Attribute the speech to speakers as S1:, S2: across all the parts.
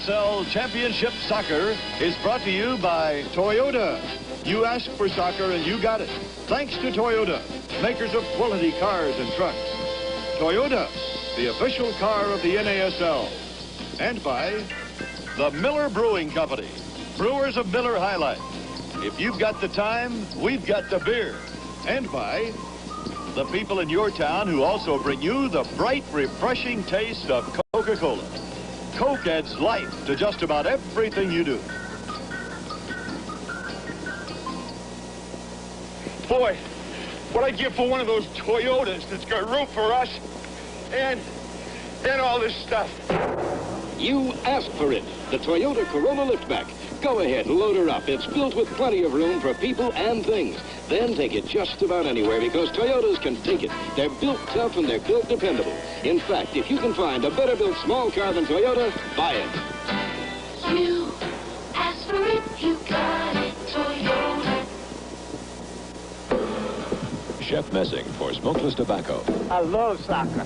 S1: NASL Championship Soccer is brought to you by Toyota. You asked for soccer and you got it. Thanks to Toyota, makers of quality cars and trucks. Toyota, the official car of the NASL. And by the Miller Brewing Company, brewers of Miller High Life. If you've got the time, we've got the beer. And by the people in your town who also bring you the bright, refreshing taste of Coca-Cola. Coke adds life to just about everything you do.
S2: Boy, what I'd give for one of those Toyotas that's got room for us and all this stuff.
S3: You asked for it. The Toyota Corolla Liftback. Go ahead, load her up. It's built with plenty of room for people and things. Then take it just about anywhere because Toyotas can take it. They're built tough and they're built dependable. In fact, if you can find a better built small car than Toyota, buy it.
S4: You asked for it, you got it, Toyota.
S5: Chef Messing for smokeless tobacco.
S6: I love soccer.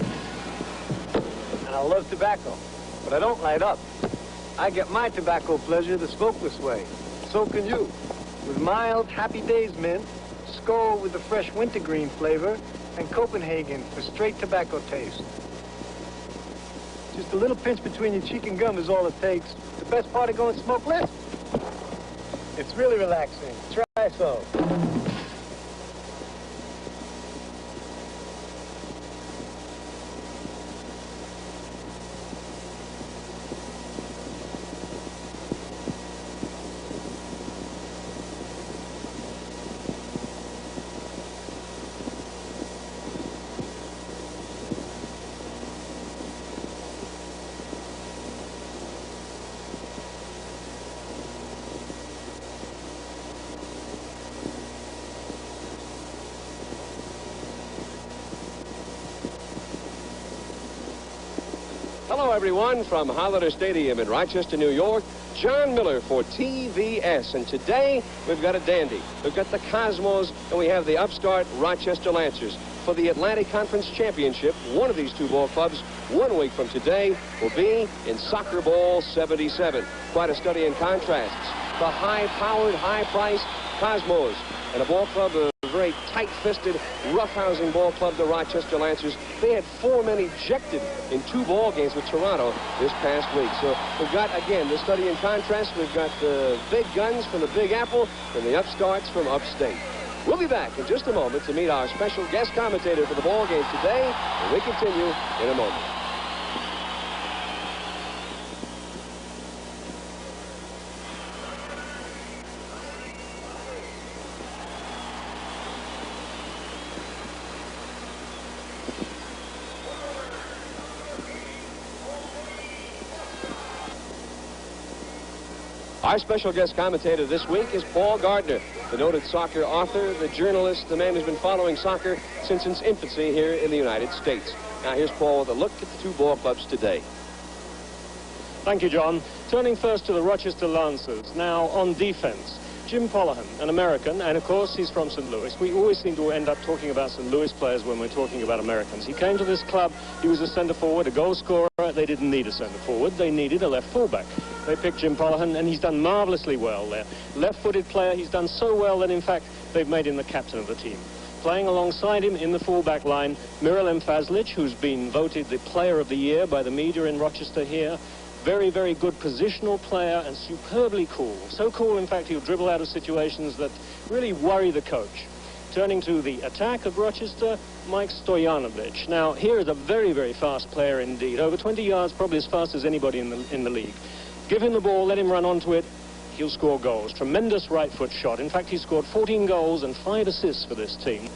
S6: And I love tobacco. But I don't light up. I get my tobacco pleasure the smokeless way. So can you. With mild Happy Days mint, Skoal with the fresh wintergreen flavor, and Copenhagen for straight tobacco taste. Just a little pinch between your cheek and gum is all it takes. The best part of going smokeless? It's really relaxing. Try some.
S7: Hello, everyone, from Holiday Stadium in Rochester, New York. John Miller for TVS, and today we've got a dandy. We've got the Cosmos, and we have the upstart Rochester Lancers. For the Atlantic Conference Championship, one of these two ball clubs, 1 week from today, will be in Soccer Ball 77. Quite a study in contrasts. The high-powered, high-priced Cosmos, and a ball club of a very tight-fisted, rough-housing ball club, the Rochester Lancers. They had 4 men ejected in 2 ball games with Toronto this past week. So we've got, again, the study in contrast. We've got the big guns from the Big Apple and the upstarts from upstate. We'll be back in just a moment to meet our special guest commentator for the ball game today, and we continue in a moment. Our special guest commentator this week is Paul Gardner, the noted soccer author, the journalist, the man who's been following soccer since its infancy here in the United States. Now here's Paul with a look at the 2 ball clubs today.
S8: Thank you, John. Turning first to the Rochester Lancers. Now on defense, Jim Polahan, an American, and of course he's from St. Louis. We always seem to end up talking about St. Louis players when we're talking about Americans. He came to this club, he was a center forward, a goal scorer. They didn't need a center forward, they needed a left fullback. They picked Jim Polahan, and he's done marvelously well there. Left-footed player, he's done so well that in fact they've made him the captain of the team. Playing alongside him in the fullback line, Miralem Fazlic, who's been voted the player of the year by the media in Rochester here. Very, very good positional player and superbly cool. So cool, in fact, he'll dribble out of situations that really worry the coach. Turning to the attack of Rochester, Mike Stojanovic. Now, here is a very, very fast player indeed. Over 20 yards, probably as fast as anybody in the league. Give him the ball, let him run onto it, he'll score goals. Tremendous right foot shot. In fact, he scored 14 goals and 5 assists for this team.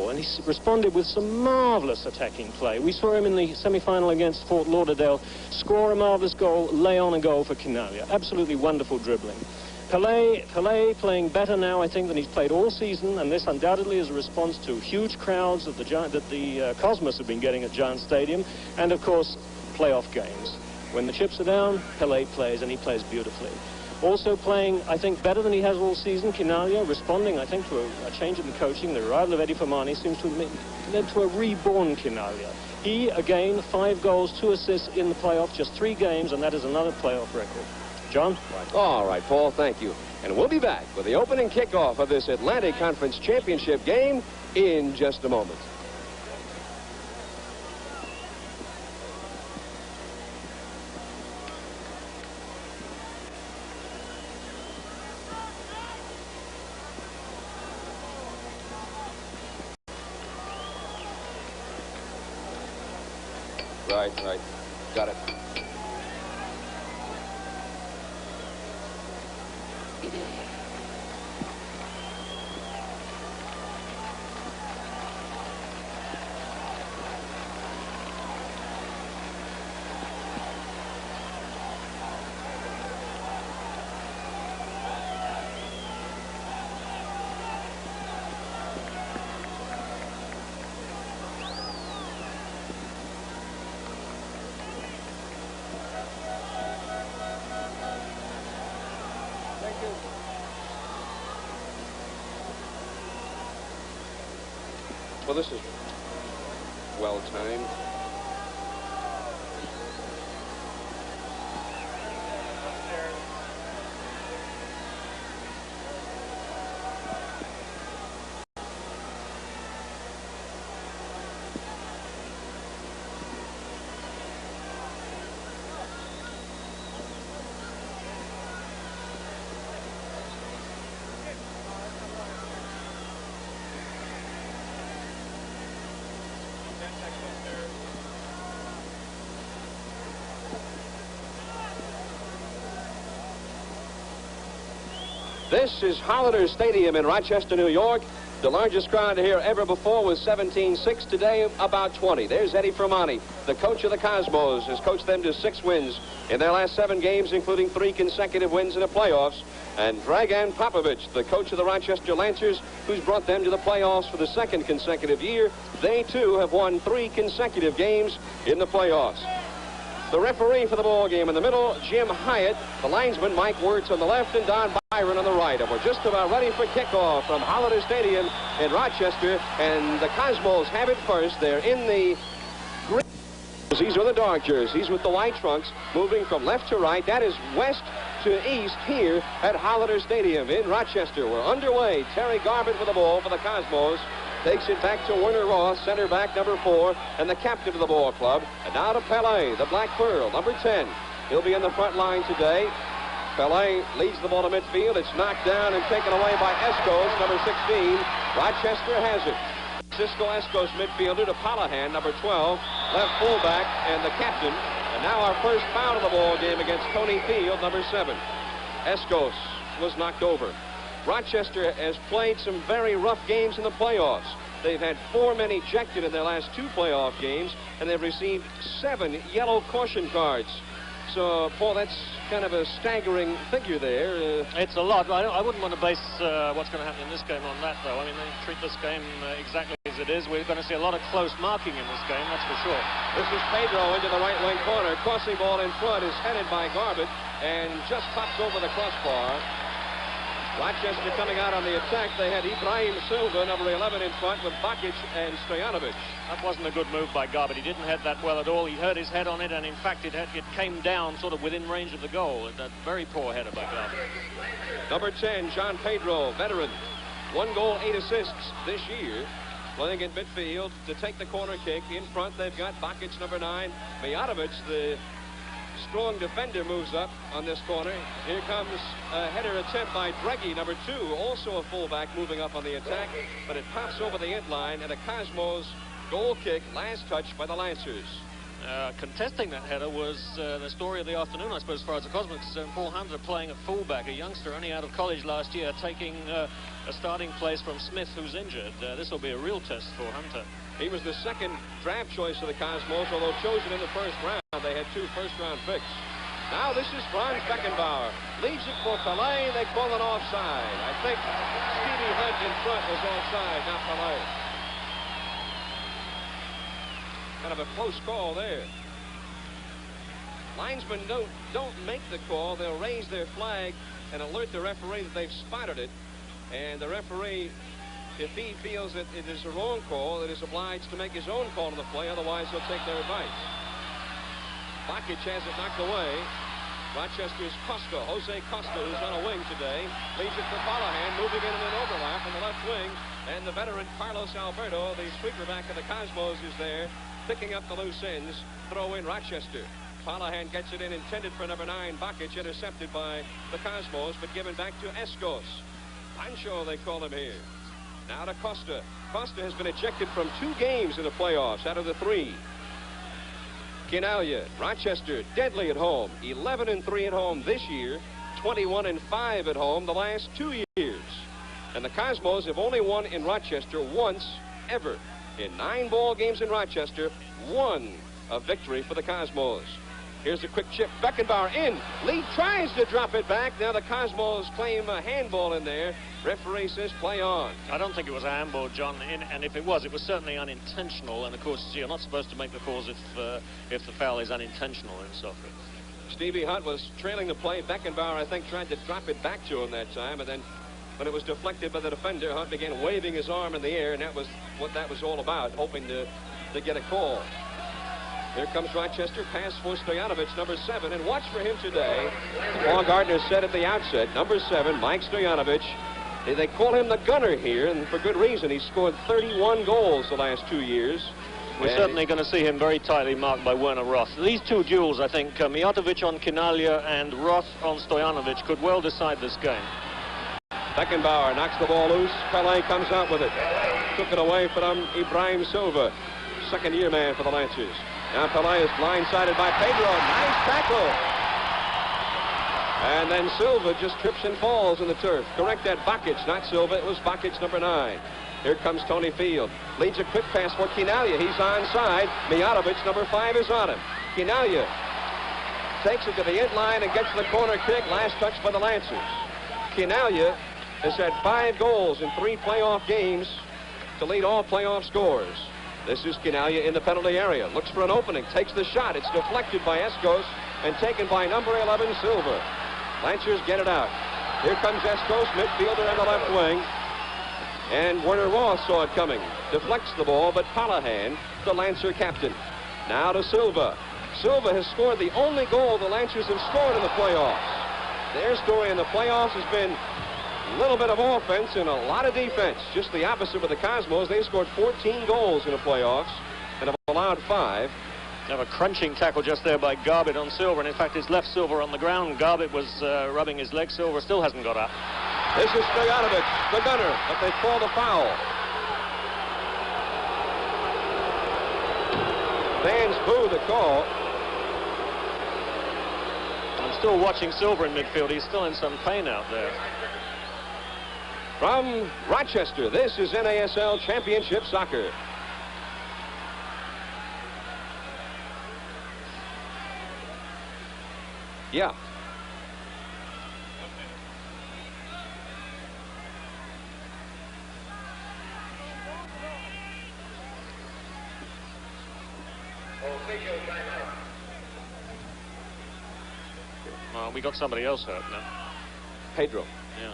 S8: And he responded with some marvelous attacking play. We saw him in the semi-final against Fort Lauderdale score a marvelous goal, lay on a goal for Chinaglia. Absolutely wonderful dribbling. Pelé playing better now, I think, than he's played all season, and this undoubtedly is a response to huge crowds that the Cosmos have been getting at Giant Stadium, and of course, playoff games. When the chips are down, Pelé plays, and he plays beautifully. Also playing, I think, better than he has all season, Chinaglia, responding, I think, to a change in the coaching. The arrival of Eddie Firmani seems to have led to a reborn Chinaglia. He, again, 5 goals, 2 assists in the playoffs, just 3 games, and that is another playoff record. John?
S7: All right, Paul, thank you. And we'll be back with the opening kickoff of this Atlantic Conference Championship game in just a moment. Right. Got it. Well, this is well timed. This is Hollander Stadium in Rochester, New York. The largest crowd here ever before was 17,600. Today, about 20. There's Eddie Firmani, the coach of the Cosmos, has coached them to 6 wins in their last 7 games, including 3 consecutive wins in the playoffs. And Dragan Popovich, the coach of the Rochester Lancers, who's brought them to the playoffs for the 2nd consecutive year. They, too, have won 3 consecutive games in the playoffs. The referee for the ball game in the middle, Jim Hyatt. The linesman, Mike Wirtz, on the left, and Don Byron on the right. And we're just about ready for kickoff from Hollander Stadium in Rochester. And the Cosmos have it first. They're in the green. These are the dark jerseys with the white trunks, moving from left to right. That is west to east here at Hollander Stadium in Rochester. We're underway. Terry Garbutt with the ball for the Cosmos. Takes it back to Werner Ross, center back number 4, and the captain of the ball club. And now to Pelé, the Black Pearl, number 10. He'll be in the front line today. Pelé leads the ball to midfield. It's knocked down and taken away by Escos, number 16. Rochester has it. Cisco Escos, midfielder, to Palahan, number 12, left fullback, and the captain. And now our first foul of the ball game against Tony Field, number 7. Escos was knocked over. Rochester has played some very rough games in the playoffs. They've had 4 men ejected in their last 2 playoff games, and they've received 7 yellow caution cards. So, Paul, that's kind of a staggering figure there.
S8: It's a lot. I wouldn't want to base what's going to happen in this game on that, though. I mean, they treat this game exactly as it is. We're going to see a lot of close marking in this game, that's for sure.
S7: This is Pedro into the right wing corner. Crossing ball in front is headed by Garbutt and just pops over the crossbar. Rochester coming out on the attack. They had Ibrahim Silva, number 11, in front with Bakic and Stojanovic.
S8: That wasn't a good move by Garbutt. He didn't head that well at all. He hurt his head on it, and in fact, it came down sort of within range of the goal. A very poor header by Garbutt.
S7: Number 10, John Pedro, veteran. 1 goal, 8 assists this year. Playing in midfield to take the corner kick. In front, they've got Bakic, number 9. Mijatovic, the strong defender, moves up on this corner. Here comes a header attempt by Dreggy, number 2, also a fullback, moving up on the attack, but it pops over the end line, and a Cosmos goal kick, last touch by the Lancers.
S8: Contesting that header was the story of the afternoon, I suppose, as far as the Cosmos is concerned. Paul Hunter playing a fullback, a youngster only out of college last year, taking a starting place from Smith, who's injured. This will be a real test for Hunter.
S7: He was the 2nd draft choice of the Cosmos, although chosen in the 1st round. They had 2 first-round picks. Now this is Franz Beckenbauer. Leaves it for Pelé. They call it offside. I think Stevie Hunt in front was offside, not Pelé. Kind of a close call there. Linesmen don't make the call. They'll raise their flag and alert the referee that they've spotted it. And the referee, if he feels that it is a wrong call, it is obliged to make his own call on the play. Otherwise, he'll take their advice. Bakic has it knocked away. Rochester's Costa, Jose Costa, who's on a wing today, leaves it for Callahan, moving in an overlap on the left wing. And the veteran Carlos Alberto, the sweeper back of the Cosmos, is there, picking up the loose ends. Throw in Rochester. Callahan gets it in, intended for number 9, Bakic, intercepted by the Cosmos, but given back to Escos. Pancho, they call him here. Now to Costa. Costa has been ejected from 2 games in the playoffs out of the 3. Chinaglia, Rochester, deadly at home. 11-3 at home this year. 21-5 at home the last 2 years. And the Cosmos have only won in Rochester once ever. In 9 ball games in Rochester, 1 a victory for the Cosmos. Here's a quick chip. Beckenbauer in. Lee tries to drop it back. Now the Cosmos claim a handball in there. Referee says play on.
S8: I don't think it was a handball, John, and if it was certainly unintentional. And of course, you're not supposed to make the calls if the foul is unintentional in soccer.
S7: Stevie Hunt was trailing the play. Beckenbauer, I think, tried to drop it back to him that time, and then when it was deflected by the defender, Hunt began waving his arm in the air, and that was what that was all about, hoping to get a call. Here comes Rochester, pass for Stojanovic, number 7, and watch for him today. Paul Gardner said at the outset, number 7, Mike Stojanovic. They call him the gunner here, and for good reason. He's scored 31 goals the last 2 years.
S8: We're certainly going to see him very tightly marked by Werner Roth. These 2 duels, I think, Mijatovic on Chinaglia and Roth on Stojanovic, could well decide this game.
S7: Beckenbauer knocks the ball loose. Pelé comes out with it. Took it away from Ibrahim Silva, second-year man for the Lancers. Now Pelé is blindsided by Pedro. Nice tackle. And then Silva just trips and falls in the turf. Correct that, Bakic, not Silva. It was Bakic, number 9. Here comes Tony Field. Leads a quick pass for Chinaglia. He's onside. Mijatovic, number 5, is on him. Chinaglia takes it to the end line and gets the corner kick. Last touch by the Lancers. Chinaglia has had 5 goals in 3 playoff games to lead all playoff scores. This is Chinaglia in the penalty area. Looks for an opening. Takes the shot. It's deflected by Escos and taken by number 11, Silva. Lancers get it out. Here comes Escos, midfielder on the left wing. And Werner Roth saw it coming. Deflects the ball, but Callahan, the Lancer captain. Now to Silva. Silva has scored the only goal the Lancers have scored in the playoffs. Their story in the playoffs has been a little bit of offense and a lot of defense. Just the opposite with the Cosmos. They scored 14 goals in the playoffs and have allowed 5.
S8: Have a crunching tackle just there by Garbett on Silva, and in fact his left Silva on the ground. Garbett was rubbing his leg. Silva still hasn't got up.
S7: This is Stojanovic, the gunner, but they call the foul. Fans boo the call.
S8: I'm still watching Silva in midfield. He's still in some pain out there.
S7: From Rochester, this is NASL Championship Soccer. Yeah.
S8: Well, we got somebody else hurt now.
S7: Pedro.
S8: Yeah.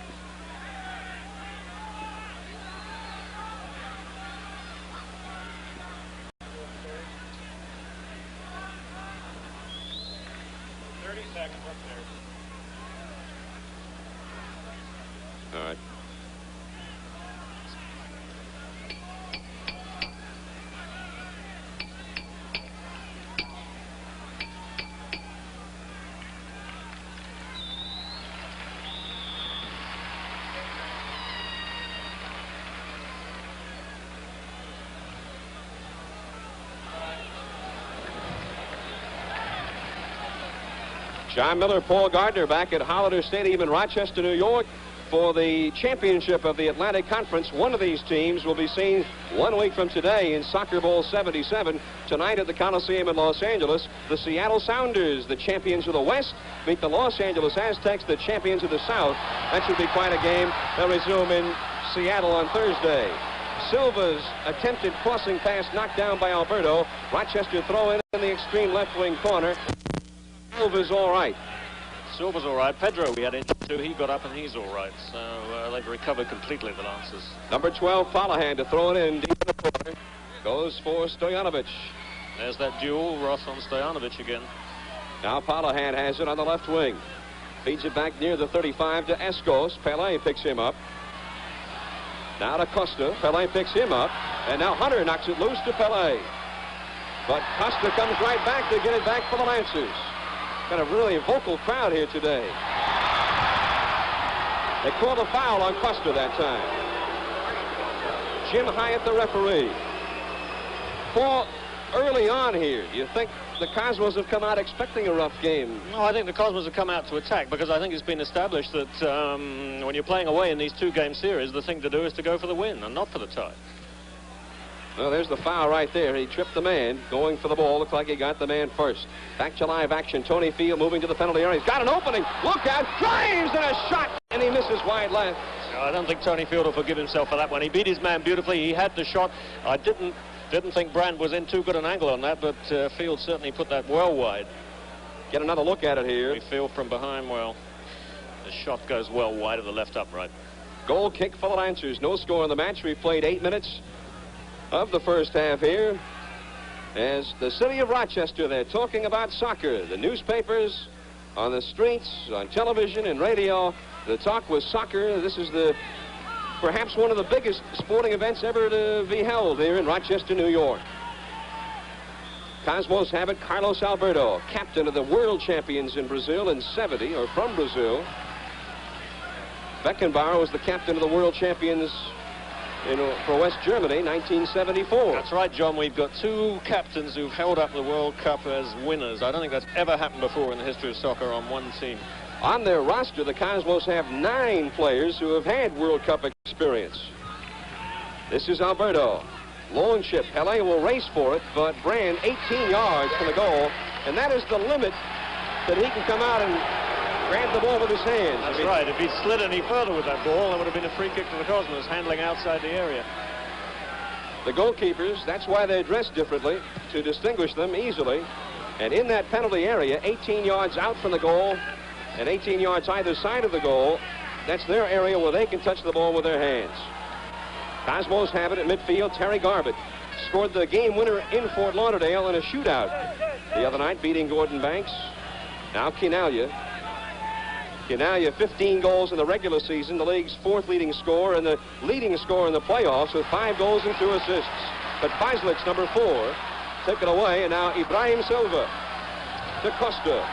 S7: All right. John Miller, Paul Gardner back at Holiday Stadium in Rochester, New York. for the championship of the Atlantic Conference. One of these teams will be seen 1 week from today in Soccer Bowl 77. Tonight at the Coliseum in Los Angeles, the Seattle Sounders, the champions of the West, meet the Los Angeles Aztecs, the champions of the South. That should be quite a game. They'll resume in Seattle on Thursday. Silva's attempted crossing pass knocked down by Alberto. Rochester throw in the extreme left wing corner. Silva's all right.
S8: Silva's all right. Pedro, we had injured too. He got up and he's all right. So they've recovered completely, the Lancers.
S7: Number 12, Palahan to throw it in deep in the corner. Goes for Stojanovic.
S8: There's that duel, Ross on Stojanovic again.
S7: Now Palahan has it on the left wing. Feeds it back near the 35 to Escos. Pele picks him up. Now to Costa. Pele picks him up. And now Hunter knocks it loose to Pele. But Costa comes right back to get it back for the Lancers. Got a really vocal crowd here today. They called a foul on Costa that time. Jim Hyatt, the referee. Paul, early on here, do you think the Cosmos have come out expecting a rough game?
S8: No, I think the Cosmos have come out to attack because I think it's been established that when you're playing away in these two-game series, the thing to do is to go for the win and not for the tie.
S7: Well, there's the foul right there. He tripped the man going for the ball. Looks like he got the man first. Back to live action. Tony Field moving to the penalty area. He's got an opening. Look out. Drives and a shot. And he misses wide left.
S8: No, I don't think Tony Field will forgive himself for that one. He beat his man beautifully. He had the shot. I didn't think Brand was in too good an angle on that, but Field certainly put that well wide.
S7: Get another look at it here.
S8: Field from behind well. The shot goes well wide of the left upright.
S7: Goal kick for the Lancers. No score in the match. We've played 8 minutes of the first half here. As the city of Rochester, they're talking about soccer. The newspapers, on the streets, on television and radio, the talk was soccer. This is perhaps one of the biggest sporting events ever to be held here in Rochester, New York. Cosmos have it. Carlos Alberto, captain of the world champions in Brazil in '70, or from Brazil. Beckenbauer was the captain of the world champions for West Germany, 1974.
S8: That's right, John. We've got two captains who've held up the World Cup as winners. I don't think that's ever happened before in the history of soccer on one team.
S7: On their roster, the Cosmos have 9 players who have had World Cup experience. This is Alberto. Long chip. Pele will race for it, but Brand 18 yards from the goal, and that is the limit that he can come out and grab the ball with his hands.
S8: That's right. If he'd slid any further with that ball, there would have been a free kick to the Cosmos, handling outside the area.
S7: The goalkeepers, that's why they're dressed differently, to distinguish them easily. And in that penalty area, 18 yards out from the goal and 18 yards either side of the goal, that's their area where they can touch the ball with their hands. Cosmos have it at midfield. Terry Garbutt scored the game winner in Fort Lauderdale in a shootout the other night, beating Gordon Banks. Now Chinaglia. Chinaglia, 15 goals in the regular season, the league's 4th leading scorer and the leading scorer in the playoffs with 5 goals and 2 assists. But Feislick's number 4 took it away, and now Ibrahim Silva to Costa.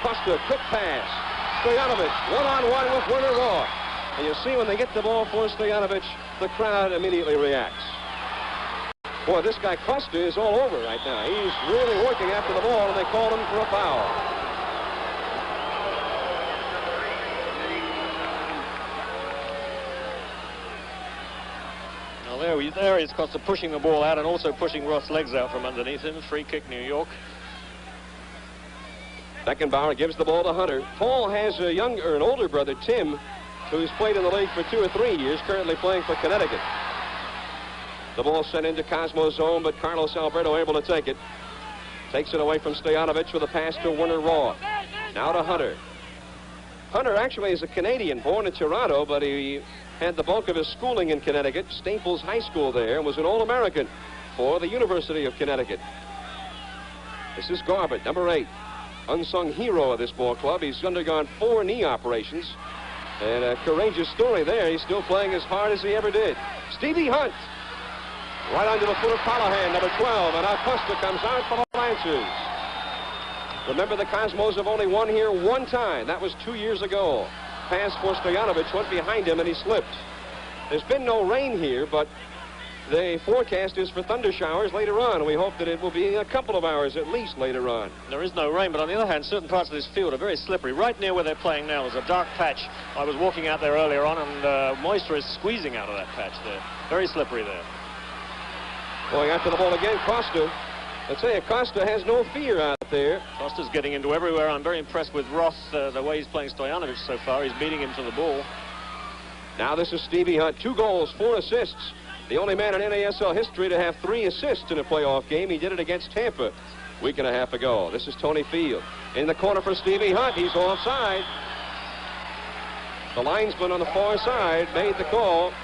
S7: Costa, quick pass. Stojanovic, one-on-one with Werner Roth. And you see when they get the ball for Stojanovic, the crowd immediately reacts. Boy, this guy Costa is all over right now. He's really working after the ball, and they called him for a foul.
S8: There is Costa pushing the ball out and also pushing Roth's legs out from underneath him. Free kick, New York. Beckenbauer
S7: gives the ball to Hunter. Paul has an older brother, Tim, who's played in the league for 2 or 3 years, currently playing for Connecticut. The ball sent into Cosmo's zone, but Carlos Alberto able to take it. Takes it away from Stojanovic with a pass to Werner Roth. Now to Hunter. Hunter actually is a Canadian, born in Toronto, but he had the bulk of his schooling in Connecticut, Staples High School there, and was an All-American for the University of Connecticut. This is Garbutt, number 8. Unsung hero of this ball club. He's undergone 4 knee operations. And a courageous story there. He's still playing as hard as he ever did. Stevie Hunt. Right under the foot of Palahan, number 12. And now Costa comes out for the Lancers. Remember, the Cosmos have only won here 1 time. That was 2 years ago. Pass for Stojanovic went behind him and he slipped. There's been no rain here, but the forecast is for thunder showers later on. We hope that it will be a couple of hours at least later on.
S8: There is no rain, but on the other hand, certain parts of this field are very slippery. Right near where they're playing now is a dark patch. I was walking out there earlier on, and moisture is squeezing out of that patch there. Very slippery there.
S7: Going after the ball again, Costa. I tell you, Costa has no fear out there.
S8: Costa's getting into everywhere. I'm very impressed with Roth, the way he's playing Stojanovic so far. He's beating him to the ball.
S7: Now this is Stevie Hunt. 2 goals, 4 assists. The only man in NASL history to have 3 assists in a playoff game. He did it against Tampa a week and a half ago. This is Tony Field. In the corner for Stevie Hunt. He's offside. The linesman on the far side made the call,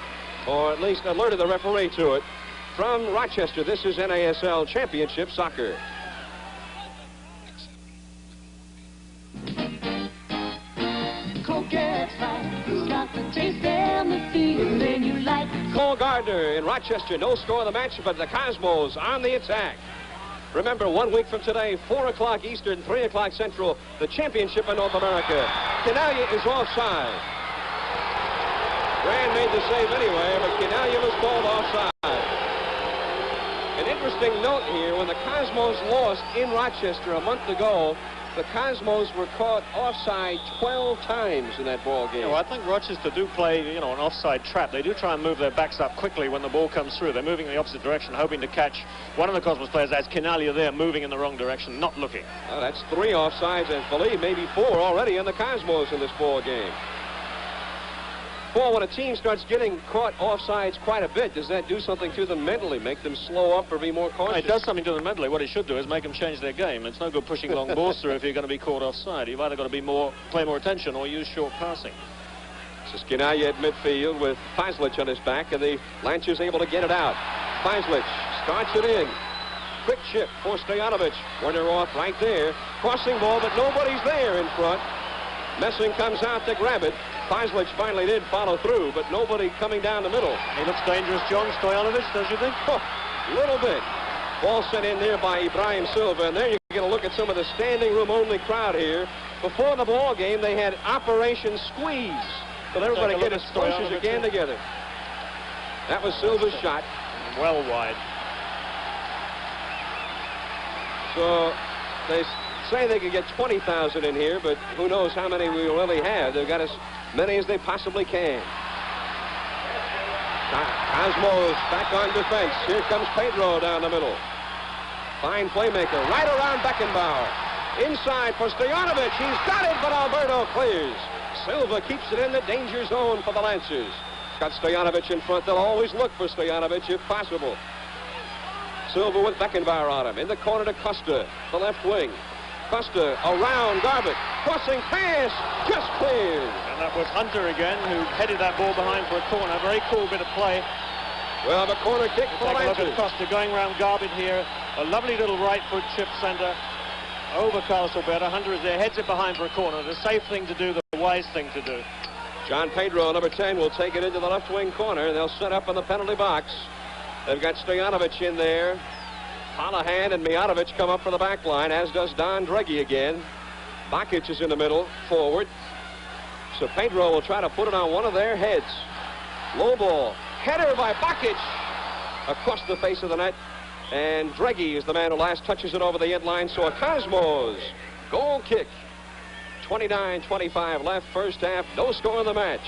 S7: or at least alerted the referee to it. From Rochester, this is NASL Championship Soccer. Cole Gardner in Rochester, no score in the match, but the Cosmos on the attack. Remember, 1 week from today, 4 o'clock Eastern, 3 o'clock Central, the championship in North America. Chinaglia is offside. Brand made the save anyway, but Chinaglia was called offside. An interesting note here, when the Cosmos lost in Rochester a month ago, the Cosmos were caught offside 12 times in that ball game.
S8: You know, I think Rochester do play, you know, an offside trap. They do try and move their backs up quickly when the ball comes through. They're moving in the opposite direction, hoping to catch one of the Cosmos players. That's Chinaglia there, moving in the wrong direction, not looking.
S7: Well, that's 3 offsides, and believe maybe 4 already in the Cosmos in this ball game. Paul, when a team starts getting caught offsides quite a bit, does that do something to them mentally, make them slow up or be more cautious?
S8: It does something to them mentally. What it should do is make them change their game. It's no good pushing long balls through if you're going to be caught offside. You've either got to be play more attention or use short passing.
S7: This is Chinaglia at midfield with Fazlic on his back, and the Lancers able to get it out. Fazlic starts it in. Quick chip for Stojanovic. Werner off right there. Crossing ball, but nobody's there in front. Messing comes out to grab it. Fazlic finally did follow through, but nobody coming down the middle.
S8: He looks dangerous, John Stojanovic, don't you think?
S7: A little bit. Ball sent in there by Ibrahim Silva, and there you get a look at some of the standing room only crowd here. Before the ball game, they had Operation Squeeze, but everybody get as close as you can together. That was Silva's shot.
S8: Well wide.
S7: So they say they could get 20,000 in here, but who knows how many we really have. They've got as many as they possibly can. Cosmos back on defense. Here comes Pedro down the middle. Fine playmaker right around Beckenbauer. Inside for Stojanovic. He's got it, but Alberto clears. Silva keeps it in the danger zone for the Lancers. Got Stojanovic in front. They'll always look for Stojanovic if possible. Silva with Beckenbauer on him. In the corner to Costa, the left wing. Costa around Garbett. Crossing pass, just cleared.
S8: And that was Hunter again, who headed that ball behind for a corner. Very cool bit of play.
S7: Well, the corner kick for
S8: Take a look
S7: Lancers.
S8: at Costa going around Garbett here. A lovely little right foot chip center over Carlos Alberto. Hunter is there, heads it behind for a corner. The safe thing to do, the wise thing to do.
S7: John Pedro, number 10, will take it into the left wing corner. They'll set up in the penalty box. They've got Stojanovic in there. Holohan and Mijatovic come up for the back line, as does Don Dreggy again. Bakic is in the middle, forward. So Pedro will try to put it on one of their heads. Low ball. Header by Bakic across the face of the net. And Dreggy is the man who last touches it over the end line. So a Cosmos goal kick. 29-25 left, first half. No score in the match.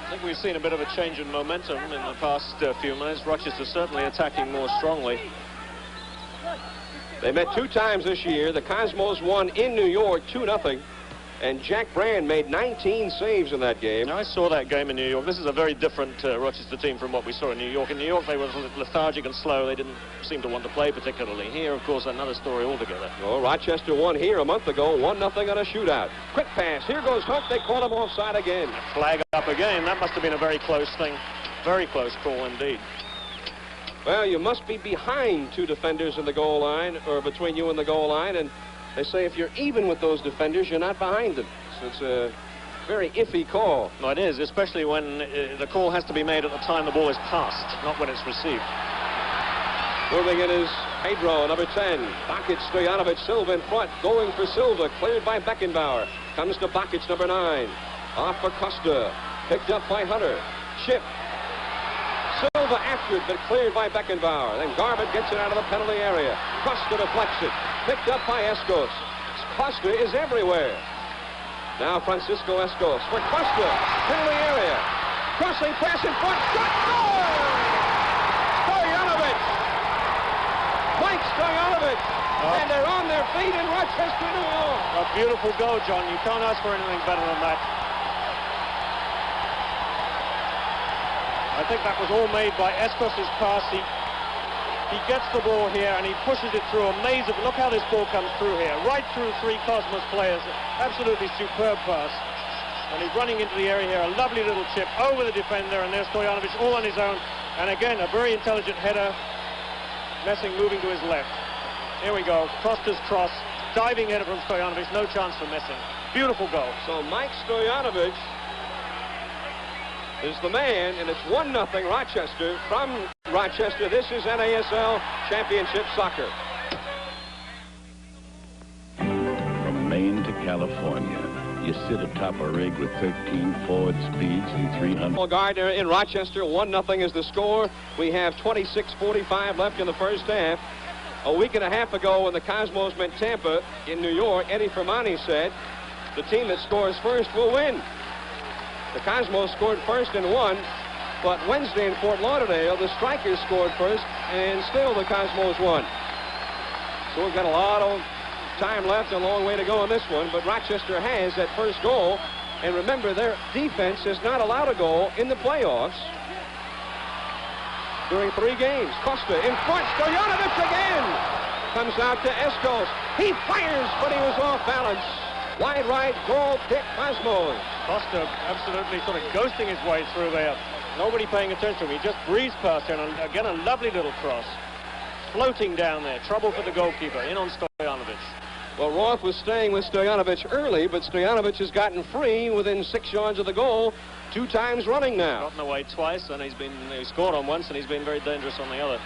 S8: I think we've seen a bit of a change in momentum in the past few minutes. Rochester certainly attacking more strongly.
S7: They met 2 times this year. The Cosmos won in New York 2-0. And Jack Brand made 19 saves in that game.
S8: Now, I saw that game in New York. This is a very different Rochester team from what we saw in New York. In New York, they were lethargic and slow. They didn't seem to want to play particularly. Here, of course, another story altogether.
S7: Oh, Rochester won here a month ago, 1-0 on a shootout. Quick pass. Here goes Hook. They call him offside again.
S8: Flag up again. That must have been a very close thing. Very close call indeed.
S7: Well, you must be behind 2 defenders in the goal line, or between you and the goal line, and they say if you're even with those defenders, you're not behind them. So it's a very iffy call.
S8: No, it is, especially when the call has to be made at the time the ball is passed, not when it's received.
S7: Moving in is Pedro, number 10. Bakic, Stojanovic, Silva in front, going for Silva, cleared by Beckenbauer. Comes to Bakic, number 9. Off for Costa, picked up by Hunter. Chip. Silva Over after it, but cleared by Beckenbauer. Then Garbutt gets it out of the penalty area. Costa deflects it. Picked up by Escos. Costa is everywhere. Now Francisco Escos for Costa. Penalty area. Crossing pass in front. Shot. Goal! Stojanovic. Mike Stojanovic. And they're on their feet in Rochester, New York.
S8: A beautiful goal, John. You can't ask for anything better than that. I think that was all made by Escos' pass. He gets the ball here and he pushes it through a maze of... Look how this ball comes through here. Right through three Cosmos players. Absolutely superb pass. And he's running into the area here. A lovely little chip over the defender, and there's Stojanovic all on his own. And again, a very intelligent header. Messing moving to his left. Here we go. Costa's cross. Diving header from Stojanovic. No chance for Messing. Beautiful goal.
S7: So Mike Stojanovic is the man, and it's 1-0 Rochester. From Rochester, this is NASL Championship Soccer.
S9: From Maine to California, you sit atop a rig with 13 forward speeds and 300...
S7: Gardner in Rochester, 1-0 is the score. We have 26:45 left in the first half. A week and a half ago when the Cosmos met Tampa in New York, Eddie Fermani said, the team that scores first will win. The Cosmos scored first and won, but Wednesday in Fort Lauderdale, the Strikers scored first, and still the Cosmos won. So we've got a lot of time left, a long way to go on this one, but Rochester has that first goal, and remember, their defense has not allowed a goal in the playoffs during 3 games. Costa in front, Stojanovic again! Comes out to Escos. He fires, but he was off balance. Wide right, goal kick, Cosmos.
S8: Costa absolutely sort of ghosting his way through there. Nobody paying attention to him. He just breezed past him, and again a lovely little cross. Floating down there. Trouble for the goalkeeper. In on Stojanovic.
S7: Well, Roth was staying with Stojanovic early, but Stojanovic has gotten free within 6 yards of the goal 2 times running now.
S8: Gotten away twice, and he scored on once, and he's been very dangerous on the other.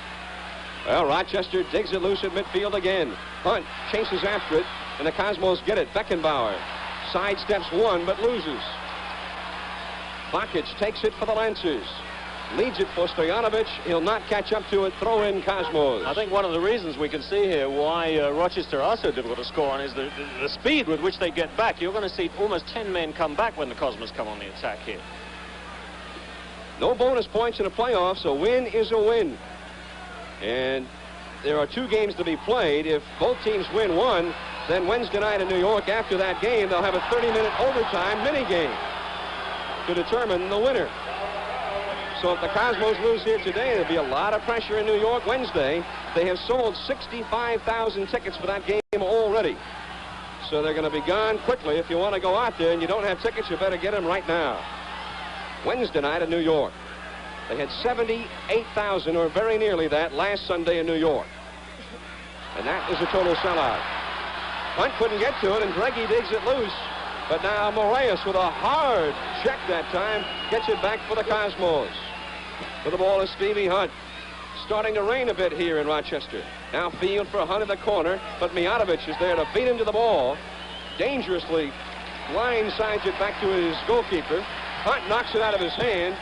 S7: Well, Rochester digs it loose at midfield again. Hunt chases after it, and the Cosmos get it. Beckenbauer sidesteps one, but loses. Bakic takes it for the Lancers. Leads it for Stojanovic. He'll not catch up to it. Throw in Cosmos.
S8: I think one of the reasons we can see here why Rochester are so difficult to score on is the speed with which they get back. You're going to see almost 10 men come back when the Cosmos come on the attack here.
S7: No bonus points in the playoffs. A win is a win. And there are 2 games to be played. If both teams win one, then Wednesday night in New York, after that game, they'll have a 30-minute overtime mini-game to determine the winner. So if the Cosmos lose here today, there'll be a lot of pressure in New York Wednesday. They have sold 65,000 tickets for that game already. So they're going to be gone quickly. If you want to go out there and you don't have tickets, you better get them right now. Wednesday night in New York. They had 78,000, or very nearly that, last Sunday in New York. And that is a total sellout. Hunt couldn't get to it, and Greggy digs it loose. But now Moraes, with a hard check that time, gets it back for the Cosmos. For the ball is Stevie Hunt. Starting to rain a bit here in Rochester. Now field for Hunt in the corner, but Mijatovic is there to beat him to the ball. Dangerously blindsides it back to his goalkeeper. Hunt knocks it out of his hand,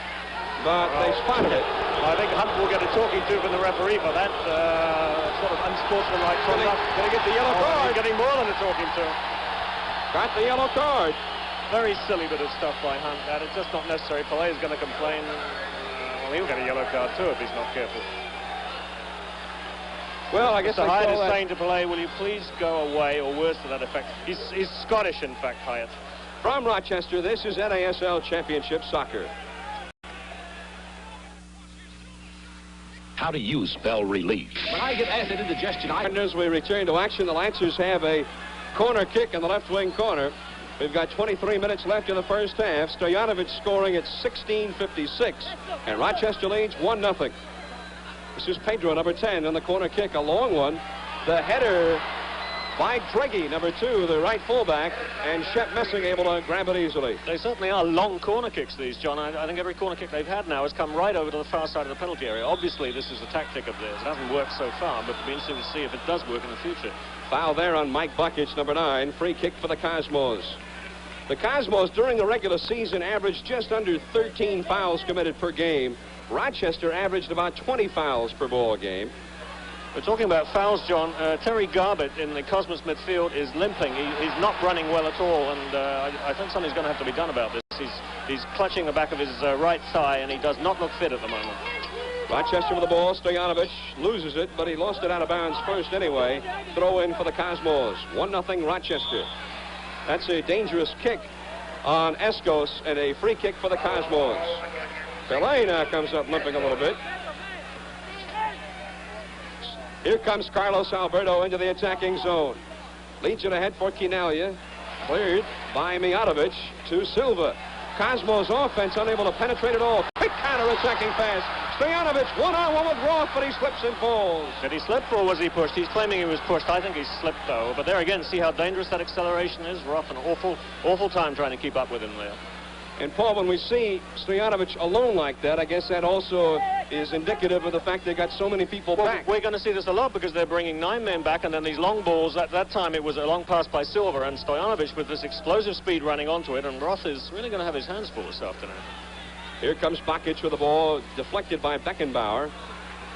S7: but they spotted it.
S8: I think Hunt will get a talking to from the referee for that sort of unsportsmanlike conduct.
S7: Going to get the yellow card.
S8: Getting more than a talking to.
S7: Got the yellow card.
S8: Very silly bit of stuff by Hunt. That it's just not necessary. Pelé is going to complain. Well, he'll get a yellow card too if he's not careful.
S7: Well, I guess
S8: Mr. Hyatt is saying to Pelé, will you please go away, or worse to that effect. He's Scottish, in fact, Hyatt.
S7: From Rochester, this is NASL Championship Soccer.
S5: How do you spell relief?
S3: When I get acid indigestion,
S7: As we return to action, the Lancers have a corner kick in the left wing corner. We've got 23 minutes left in the first half. Stojanovic scoring at 16:56, and Rochester leads 1-0. This is Pedro, number 10, on the corner kick, a long one. The header by Dreggy, number 2, the right fullback, and Shep Messing able to grab it easily.
S8: They certainly are long corner kicks, these, John. I think every corner kick they've had now has come right over to the far side of the penalty area. Obviously, this is a tactic of theirs. It hasn't worked so far, but it'll be interesting to see if it does work in the future.
S7: Foul there on Mike Bakic, number 9. Free kick for the Cosmos. The Cosmos, during the regular season, averaged just under 13 fouls committed per game. Rochester averaged about 20 fouls per ball game.
S8: We're talking about fouls, John. Terry Garbutt in the Cosmos midfield is limping. He's not running well at all, and I think something's going to have to be done about this. He's clutching the back of his right thigh, and he does not look fit at the moment.
S7: Rochester with the ball. Stojanovic loses it, but he lost it out of bounds first anyway. Throw in for the Cosmos. 1-0 Rochester. That's a dangerous kick on Escos and a free kick for the Cosmos. Pelé now comes up limping a little bit. Here comes Carlos Alberto into the attacking zone. Leads it ahead for Chinaglia. Cleared by Mijatovic to Silva. Cosmos offense unable to penetrate at all. Quick counter-attacking pass. Stojanovic one-on-one with Roth, but he slips and falls.
S8: Did he slip or was he pushed? He's claiming he was pushed. I think he slipped, though. But there again, see how dangerous that acceleration is? Roth, an awful time trying to keep up with him there.
S7: And, Paul, when we see Stojanovic alone like that, I guess that also is indicative of the fact they got so many people back.
S8: We're going to see this a lot because they're bringing 9 men back, and then these long balls. At that time, it was a long pass by Silva, and Stojanovic with this explosive speed running onto it, and Roth is really going to have his hands full this afternoon.
S7: Here comes Bakic with the ball deflected by Beckenbauer,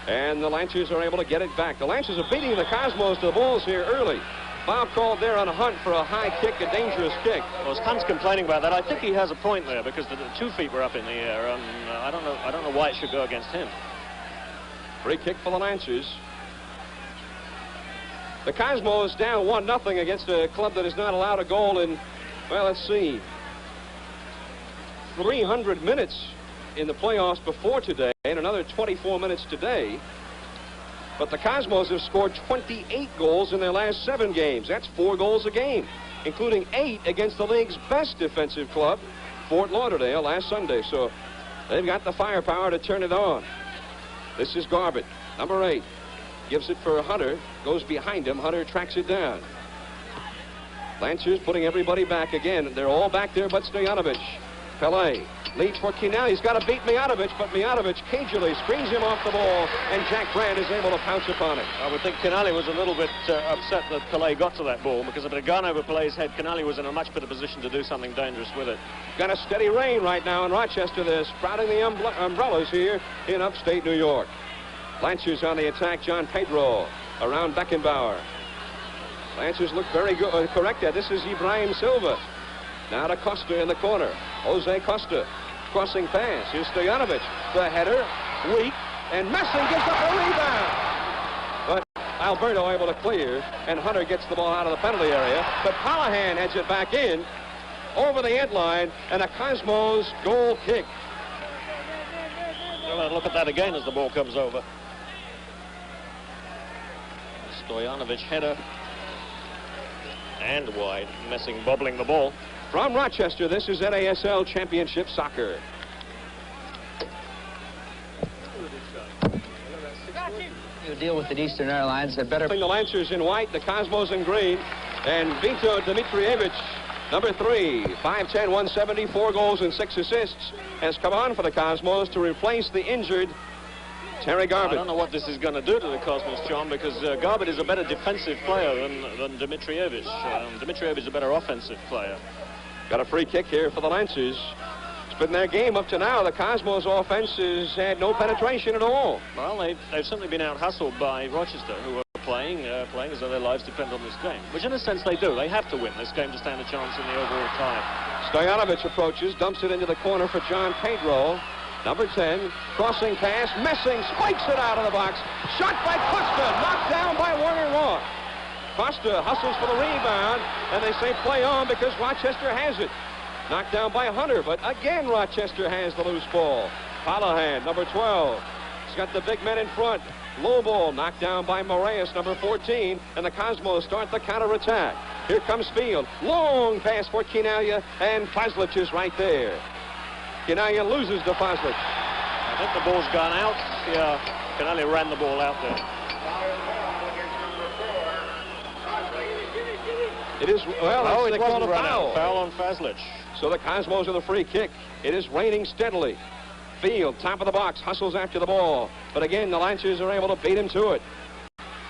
S7: and the Lancers are able to get it back. The Lancers are beating the Cosmos to the balls here early. Foul called there on Hunt for a high kick, a dangerous kick.
S8: Well, Hunt's complaining about that. I think he has a point there because the 2 feet were up in the air, and I don't know why it should go against him.
S7: Free kick for the Lancers. The Cosmos down 1-0 against a club that has not allowed a goal in, well, let's see, 300 minutes in the playoffs before today, and another 24 minutes today. But the Cosmos have scored 28 goals in their last 7 games. That's 4 goals a game, including 8 against the league's best defensive club, Fort Lauderdale, last Sunday. So they've got the firepower to turn it on. This is Garbutt, number 8. Gives it for Hunter, goes behind him. Hunter tracks it down. Lancers putting everybody back again. They're all back there but Stojanovic. Pelé leads for Chinaglia. He's got to beat Mijatovic, but Mijatovic cagily screens him off the ball, and Jack Brand is able to pounce upon it.
S8: I would think Chinaglia was a little bit upset that Pelé got to that ball, because if it had gone over Pelé's head, Chinaglia was in a much better position to do something dangerous with it.
S7: Got a steady rain right now in Rochester. They're sprouting the umbrellas here in upstate New York. Lancers on the attack. John Pedro around Beckenbauer. Lancers look very good. Correct that. This is Ibrahim Silva. Now to Costa in the corner. Jose Costa. Crossing pass. Here's Stojanovic. The header. Weak. And Messing gives up a rebound. But Alberto able to clear. And Hunter gets the ball out of the penalty area. But Callahan heads it back in. Over the end line. And a Cosmos goal kick.
S8: Well, look at that again as the ball comes over. Stojanovic header. And wide. Messing bobbling the ball.
S7: From Rochester, this is NASL Championship Soccer.
S10: You deal with the Eastern Airlines, they're better.
S7: The Lancers in white, the Cosmos in green, and Vito Dimitrievich, number 3, 5'10", 170, 4 goals and 6 assists, has come on for the Cosmos to replace the injured Terry Garbutt.
S8: I don't know what this is going to do to the Cosmos, John, because Garbutt is a better defensive player than Dimitrievich. Dimitrievich is a better offensive player.
S7: Got a free kick here for the Lancers. It's been their game up to now. The Cosmos offense has had no penetration at all.
S8: Well, they've certainly been out-hustled by Rochester, who are playing as though their lives depend on this game, which in a sense they do. They have to win this game to stand a chance in the overall tie.
S7: Stojanovic approaches, dumps it into the corner for John Pedro. Number 10, crossing pass, Messing spikes it out of the box. Shot by Costa, knocked down by Werner Roth. Costa hustles for the rebound, and they say play on because Rochester has it. Knocked down by Hunter, but again Rochester has the loose ball. Callahan, number 12. He's got the big men in front. Low ball knocked down by Moraes, number 14, and the Cosmos start the counterattack. Here comes Field. Long pass for Chinaglia, and Fazlic is right there. Chinaglia loses to Fazlic.
S8: I think the ball's gone out. Yeah, Chinaglia ran the ball out there.
S7: It is, well, they called a foul.
S8: Foul on Fazlic.
S7: So the Cosmos with a free kick. It is raining steadily. Field, top of the box, hustles after the ball. But again, the Lancers are able to beat him to it.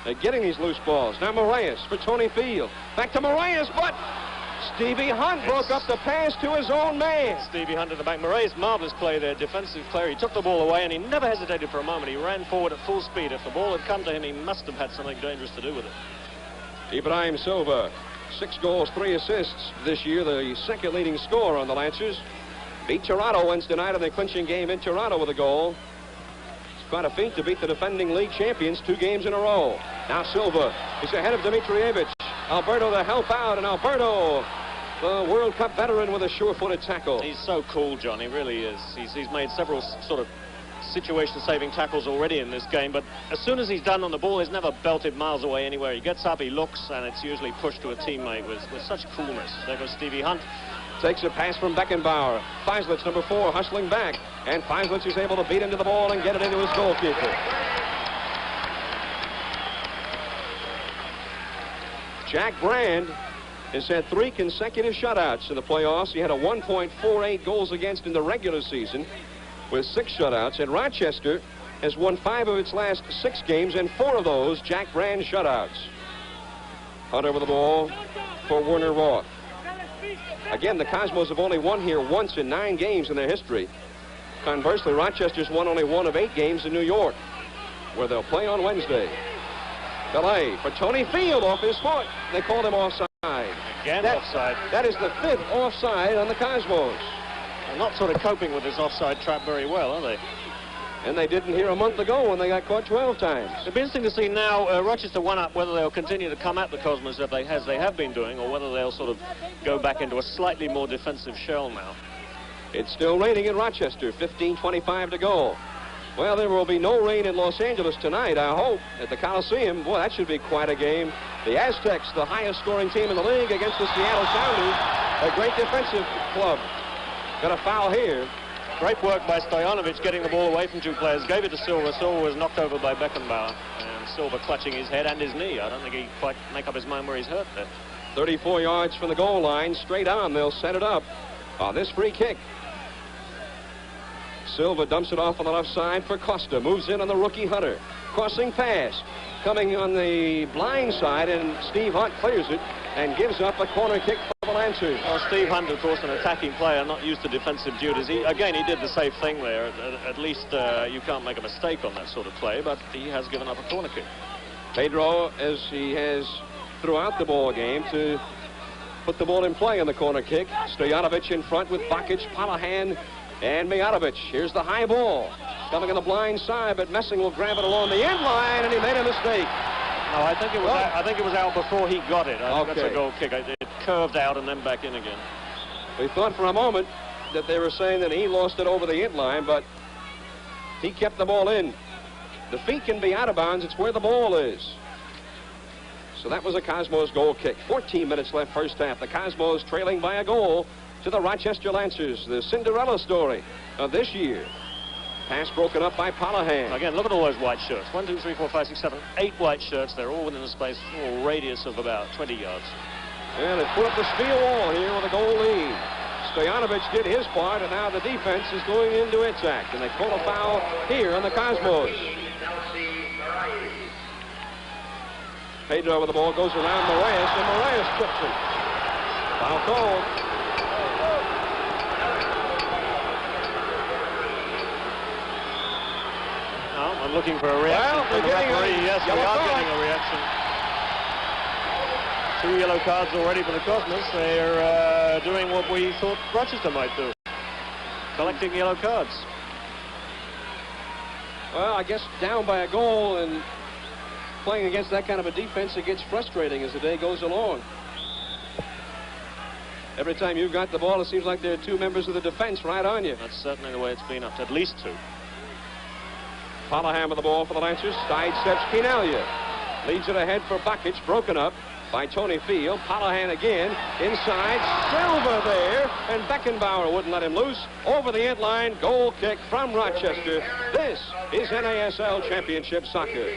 S7: They're getting these loose balls. Now Moraes for Tony Field. Back to Moraes, but Stevie Hunt broke up the pass to his own man.
S8: Stevie Hunt at the back. Murray's marvelous play there, defensive player. He took the ball away and he never hesitated for a moment. He ran forward at full speed. If the ball had come to him, he must have had something dangerous to do with it.
S7: Ibrahim Silva, 6 goals, 3 assists this year, the second leading scorer on the Lancers. Beat Toronto Wednesday night in the clinching game in Toronto with a goal. It's quite a feat to beat the defending league champions 2 games in a row. Now Silva is ahead of Dimitrievich. Alberto to help out, and Alberto, the World Cup veteran, with a sure-footed tackle.
S8: He's so cool, John. He really is. He's made several sort of situation-saving tackles already in this game, but as soon as he's done on the ball, he's never belted miles away anywhere. He gets up, he looks, and it's usually pushed to a teammate with such coolness. There goes Stevie Hunt.
S7: Takes a pass from Beckenbauer. Feislitz, number 4, hustling back, and Feislitz is able to beat into the ball and get it into his goalkeeper. Jack Brand has had 3 consecutive shutouts in the playoffs. He had a 1.48 goals against in the regular season with 6 shutouts, and Rochester has won 5 of its last 6 games, and 4 of those Jack Brand shutouts. Hunt over the ball for Werner Roth. Again, the Cosmos have only won here once in 9 games in their history. Conversely, Rochester's won only 1 of 8 games in New York, where they'll play on Wednesday. Delay for Tony Field off his foot. They called him offside.
S8: Again, offside.
S7: That is the 5th offside on the Cosmos.
S8: They're not sort of coping with this offside trap very well, are they?
S7: And they didn't here a month ago when they got caught 12 times.
S8: It'll be interesting to see now Rochester 1 up, whether they'll continue to come at the Cosmos as they have been doing, or whether they'll sort of go back into a slightly more defensive shell now.
S7: It's still raining in Rochester, 15:25 to go. Well, there will be no rain in Los Angeles tonight, I hope, at the Coliseum. Boy, that should be quite a game. The Aztecs, the highest scoring team in the league, against the Seattle Sounders, a great defensive club. Got a foul here.
S8: Great work by Stojanovic getting the ball away from 2 players. Gave it to Silva. Silva was knocked over by Beckenbauer. And Silva clutching his head and his knee. I don't think he quite make up his mind where he's hurt there.
S7: 34 yards from the goal line. Straight on, they'll set it up on this free kick. Silva dumps it off on the left side for Costa. Moves in on the rookie Hunter. Crossing pass. Coming on the blind side, and Steve Hunt clears it and gives up a corner kick for the Lancers.
S8: Well, Steve Hunt, of course, an attacking player, not used to defensive duties. He did the safe thing there. At least you can't make a mistake on that sort of play, but he has given up a corner kick.
S7: Pedro, as he has throughout the ball game, to put the ball in play on the corner kick. Stojanovic in front with Bakic, Palahan, and Mijatovic. Here's the high ball. Coming on the blind side, but Messing will grab it along the end line, and he made a mistake.
S8: No, I think it was out before he got it. I think that's a goal kick. It curved out and then back in again.
S7: We thought for a moment that they were saying that he lost it over the end line, but he kept the ball in. The feet can be out of bounds. It's where the ball is. So that was a Cosmos goal kick. 14 minutes left first half. The Cosmos trailing by a goal to the Rochester Lancers. The Cinderella story of this year. Pass broken up by Palahan.
S8: Again, look at all those white shirts. 1, 2, 3, 4, 5, 6, 7, 8 white shirts. They're all within a space, a radius of about 20 yards.
S7: And it put up the steel wall here with a goal lead. Stojanovic did his part, and now the defense is going into its act. And they call a foul here on the Cosmos. Pedro with the ball goes around Moraes, and Moraes trips him. Foul called.
S8: I'm looking for a reaction from the referee. Yes, we are getting a reaction. 2 yellow cards already for the Cosmos. They're doing what we thought Rochester might do. Collecting yellow cards.
S7: Well, I guess down by a goal and playing against that kind of a defense, it gets frustrating as the day goes along. Every time you've got the ball, it seems like there are 2 members of the defense right on you.
S8: That's certainly the way it's been up to at least 2.
S7: Palahan with the ball for the Lancers. Sidesteps Chinaglia. Leads it ahead for Bakic. Broken up by Tony Field. Palahan again. Inside. Silva there. And Beckenbauer wouldn't let him loose. Over the end line. Goal kick from Rochester. This is NASL Championship Soccer.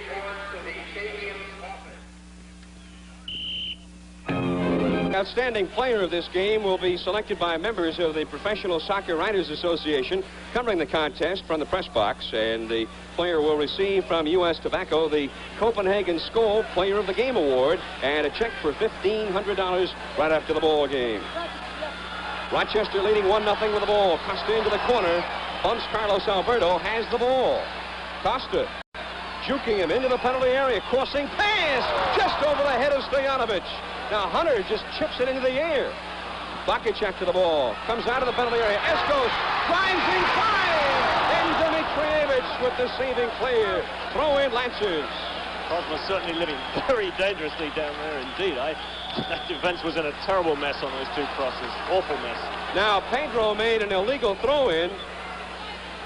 S7: Outstanding player of this game will be selected by members of the Professional Soccer Writers Association covering the contest from the press box, and the player will receive from U.S. Tobacco the Copenhagen Skol Player of the Game Award and a check for $1,500 right after the ball game. Rochester leading 1-0 with the ball. Costa into the corner. Bumps Carlos Alberto, has the ball. Costa juking him into the penalty area. Crossing pass just over the head of Stojanovic. Now Hunter just chips it into the air. Bakic after the ball. Comes out of the penalty area. Eskos drives inside. And Dimitrievich with the saving clear. Throw in Lancers.
S8: Cosma certainly living very dangerously down there indeed. That defense was in a terrible mess on those two crosses. Awful mess.
S7: Now Pedro made an illegal throw-in.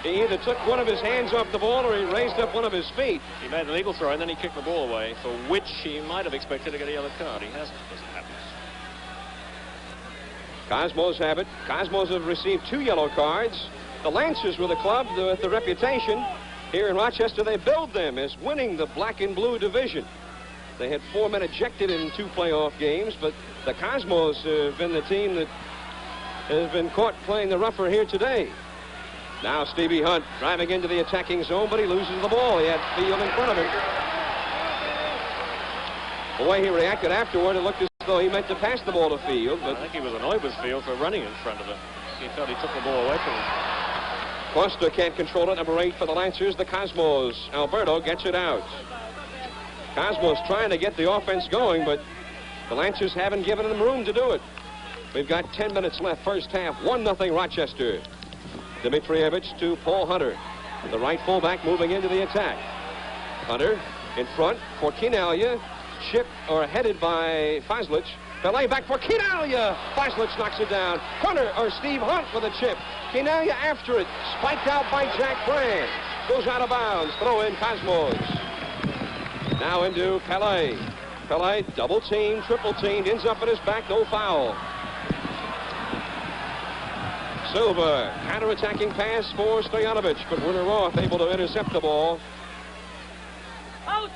S7: He either took one of his hands off the ball or he raised up one of his feet.
S8: He made an illegal throw and then he kicked the ball away, for which he might have expected to get a yellow card. He hasn't. Doesn't happen.
S7: Cosmos have it. Cosmos have received 2 yellow cards. The Lancers were the club with the reputation. Here in Rochester, they billed them as winning the black and blue division. They had 4 men ejected in 2 playoff games, but the Cosmos have been the team that has been caught playing the rougher here today. Now Stevie Hunt driving into the attacking zone, but he loses the ball. He had Field in front of him. The way he reacted afterward, it looked as though he meant to pass the ball to Field, but
S8: I think he was annoyed with Field for running in front of him. He felt he took the ball away from him.
S7: Costa can't control it. Number 8 for the Lancers, the Cosmos. Alberto gets it out. Cosmos trying to get the offense going, but the Lancers haven't given them room to do it. We've got 10 minutes left, first half, 1-0 Rochester. Dimitrievich to Paul Hunter. The right fullback moving into the attack. Hunter in front for Chinaglia. Chipped or headed by Fazlich. Belay back for Chinaglia. Fazlich knocks it down. Hunter or Steve Hunt with a chip. Chinaglia after it. Spiked out by Jack Brand. Goes out of bounds. Throw in Cosmos. Now into Pelé. Pelé double teamed, triple teamed. Ends up at his back. No foul. Silva, counter-attacking pass for Stojanovic, but Werner Roth able to intercept the ball.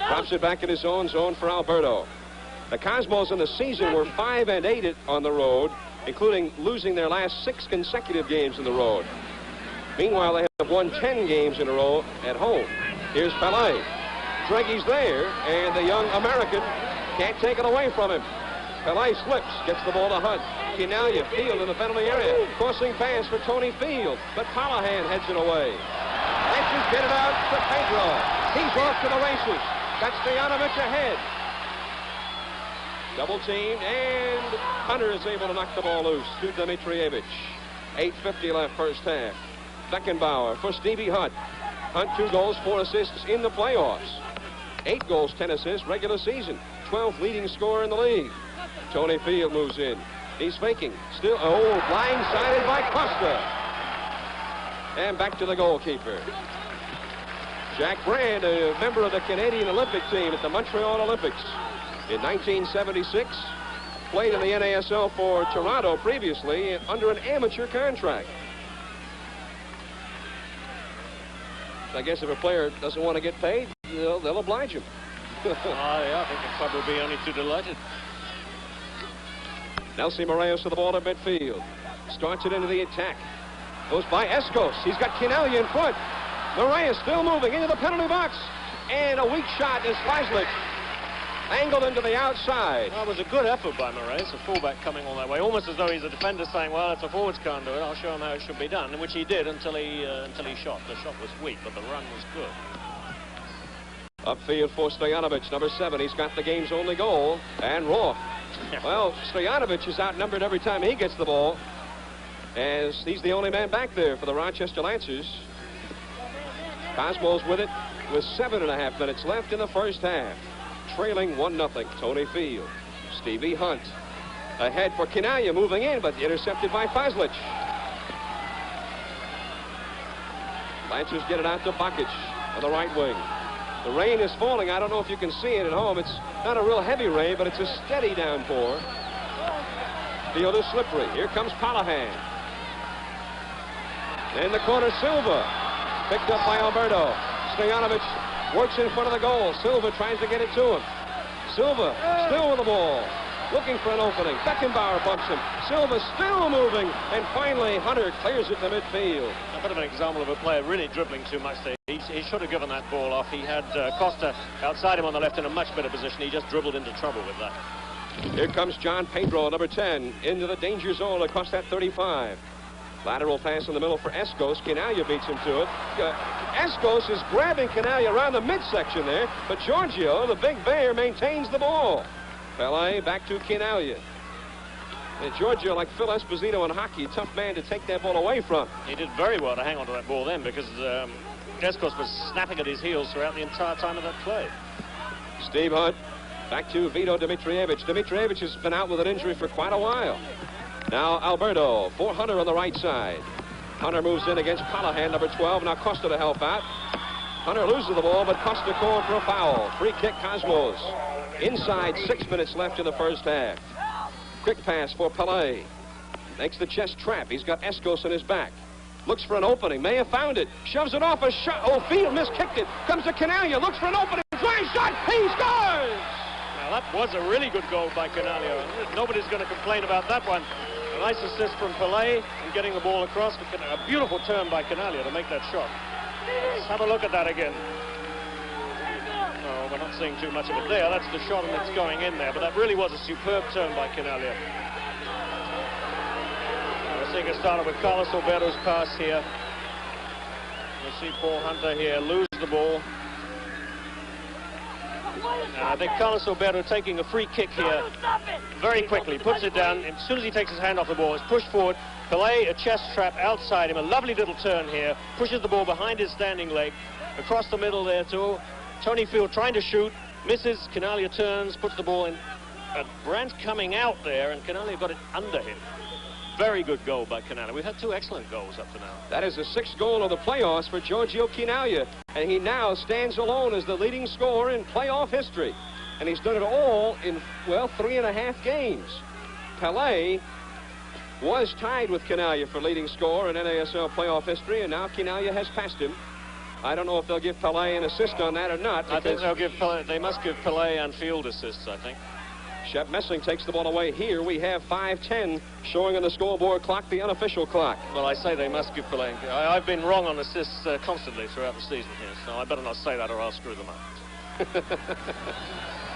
S7: Drops it back in his own zone for Alberto. The Cosmos in the season were 5-8 on the road, including losing their last 6 consecutive games on the road. Meanwhile, they have won 10 games in a row at home. Here's Pelé. Dreggy's there, and the young American can't take it away from him. Pelé slips, gets the ball to Hunt. Chinaglia, Field in the penalty area. Crossing pass for Tony Field, but Callahan heads it away. Lancers get it out to Pedro. He's off to the races. Got Stojanovic ahead. Double teamed, and Hunter is able to knock the ball loose to Dimitrievich. 8:50 left first half. Beckenbauer for Stevie Hunt. Hunt 2 goals, 4 assists in the playoffs. 8 goals, 10 assists regular season. 12th leading scorer in the league. Tony Field moves in. He's faking. Still, blindsided by Costa. And back to the goalkeeper. Jack Brand, a member of the Canadian Olympic team at the Montreal Olympics in 1976. Played in the NASL for Toronto previously under an amateur contract. I guess if a player doesn't want to get paid, they'll oblige him.
S8: Yeah, I think the club will be only too delighted.
S7: Nelson Moraes to the ball at midfield. Starts it into the attack. Goes by Eskos. He's got Chinaglia in front. Moraes still moving into the penalty box. And a weak shot is Fazlich. Angled into the outside.
S8: Well, it was a good effort by Moraes, a fullback coming all that way, almost as though he's a defender saying, well, if the forwards can't do it, I'll show him how it should be done, which he did until he shot. The shot was weak, but the run was good.
S7: Upfield for Stojanovic, number 7. He's got the game's only goal. And Roth. Well, Stojanovic is outnumbered every time he gets the ball, as he's the only man back there for the Rochester Lancers. Cosmos with it with 7.5 minutes left in the first half. Trailing 1-0. Tony Field. Stevie Hunt. Ahead for Chinaglia, moving in, but intercepted by Fazlich. Lancers get it out to Bakic on the right wing. The rain is falling. I don't know if you can see it at home. It's not a real heavy rain, but it's a steady downpour. Field is slippery. Here comes Callahan. In the corner, Silva. Picked up by Alberto. Stojanovic works in front of the goal. Silva tries to get it to him. Silva still with the ball. looking for an opening. Beckenbauer bumps him. Silva still moving. And finally, Hunter clears it to midfield.
S8: A bit of an example of a player really dribbling too much there. He should have given that ball off. He had Costa outside him on the left in a much better position. He just dribbled into trouble with that.
S7: Here comes John Pedro, number 10, into the danger zone across that 35. Lateral pass in the middle for Escos. Chinaglia beats him to it. Escos is grabbing Chinaglia around the midsection there, but Giorgio, the big bear, maintains the ball. Pele back to Chinaglia. And Giorgio, like Phil Esposito in hockey, tough man to take that ball away from.
S8: He did very well to hang on to that ball then, because Escos was snapping at his heels throughout the entire time of that play.
S7: Steve Hunt back to Vito Dimitrievich. Dimitrievich has been out with an injury for quite a while. Now Alberto for Hunter on the right side. Hunter moves in against Callahan, number 12. Now Costa to help out. Hunter loses the ball, but Costa called for a foul. Free kick, Cosmos. Inside 6 minutes left in the first half. Quick pass for Pele. Makes the chest trap. He's got Escos in his back. Looks for an opening. May have found it. Shoves it off a shot. Oh, Field miskicked it. Comes to Chinaglia. Looks for an opening. Drive shot. He scores!
S8: Now, that was a really good goal by Chinaglia. Nobody's going to complain about that one. A nice assist from Pele and getting the ball across. A beautiful turn by Chinaglia to make that shot. Let's have a look at that again. No, we're not seeing too much of it there. That's the shot and it's going in there. But that really was a superb turn by Chinaglia. We're seeing it started with Carlos Alberto's pass here. We'll see Paul Hunter here lose the ball. I think Carlos Alberto taking a free kick here very quickly, puts it down. As soon as he takes his hand off the ball, it's pushed forward. Pele, a chest trap outside him, a lovely little turn here, pushes the ball behind his standing leg, across the middle there too. Tony Field trying to shoot, misses. Chinaglia turns, puts the ball in. Brandt coming out there, and Chinaglia got it under him. Very good goal by Chinaglia. We've had two excellent goals up to now.
S7: That is the 6th goal of the playoffs for Giorgio Chinaglia. And he now stands alone as the leading scorer in playoff history. And he's done it all in, well, 3.5 games. Pele was tied with Chinaglia for leading scorer in NASL playoff history, and now Chinaglia has passed him. I don't know if they'll give Pele an assist on that or not.
S8: I think they'll give Pele, they must give Pele and Field assists, I think.
S7: Shep Messing takes the ball away here. We have 5:10 showing on the scoreboard clock, the unofficial clock.
S8: Well, I say they must give Pele. I've been wrong on assists constantly throughout the season here, so I better not say that or I'll screw them up.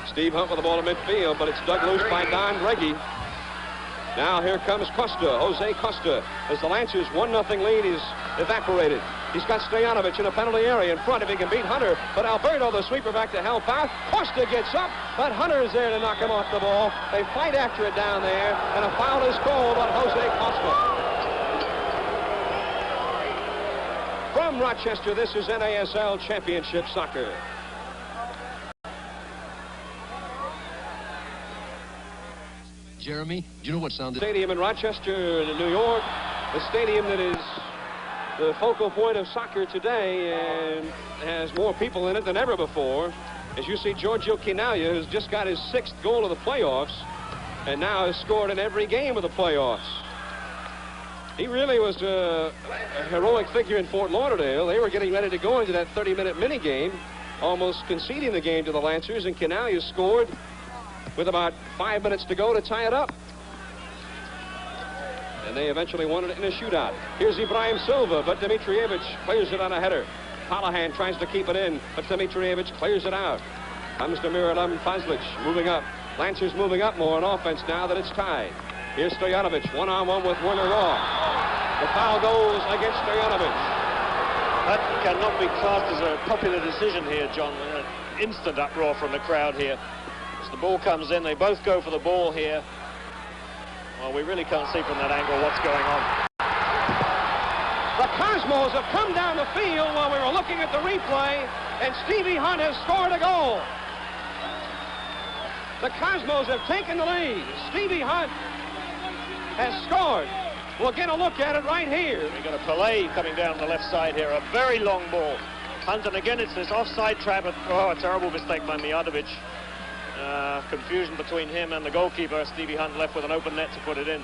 S7: Steve Hunt with the ball in midfield, but it's dug loose by Don Greggy. Now here comes Costa, Jose Costa, as the Lancers' 1-0 lead is evaporated. He's got Stojanovic in a penalty area in front if he can beat Hunter, but Alberto, the sweeper, back to help out. Costa gets up, but Hunter is there to knock him off the ball. They fight after it down there, and a foul is called on Jose Costa. From Rochester, this is NASL Championship Soccer.
S11: Jeremy, do you know what sounded?
S7: Stadium in Rochester, New York, the stadium that is the focal point of soccer today and has more people in it than ever before. As you see, Giorgio Chinaglia has just got his 6th goal of the playoffs and now has scored in every game of the playoffs. He really was a heroic figure in Fort Lauderdale. They were getting ready to go into that 30-minute mini game, almost conceding the game to the Lancers, and Chinaglia scored with about 5 minutes to go to tie it up. And they eventually won it in a shootout. Here's Ibrahim Silva, but Dimitrievich clears it on a header. Callahan tries to keep it in, but Dimitrievich clears it out. Comes to Miralam Fazlic, moving up. Lancers moving up more on offense now that it's tied. Here's Stojanovic, one-on-one with Werner Raw. The foul goes against Stojanovic.
S8: That cannot be classed as a popular decision here, John. Instant uproar from the crowd here. As the ball comes in, they both go for the ball here. Well, we really can't see from that angle what's going on.
S7: The Cosmos have come down the field while we were looking at the replay, and Stevie Hunt has scored a goal. The Cosmos have taken the lead. Stevie Hunt has scored. We'll get a look at it right here.
S8: We've got a Pele coming down the left side here, a very long ball. Hunt, and again, it's this offside trap. Oh, a terrible mistake by Mijatovic. Confusion between him and the goalkeeper. Stevie Hunt left with an open net to put it in.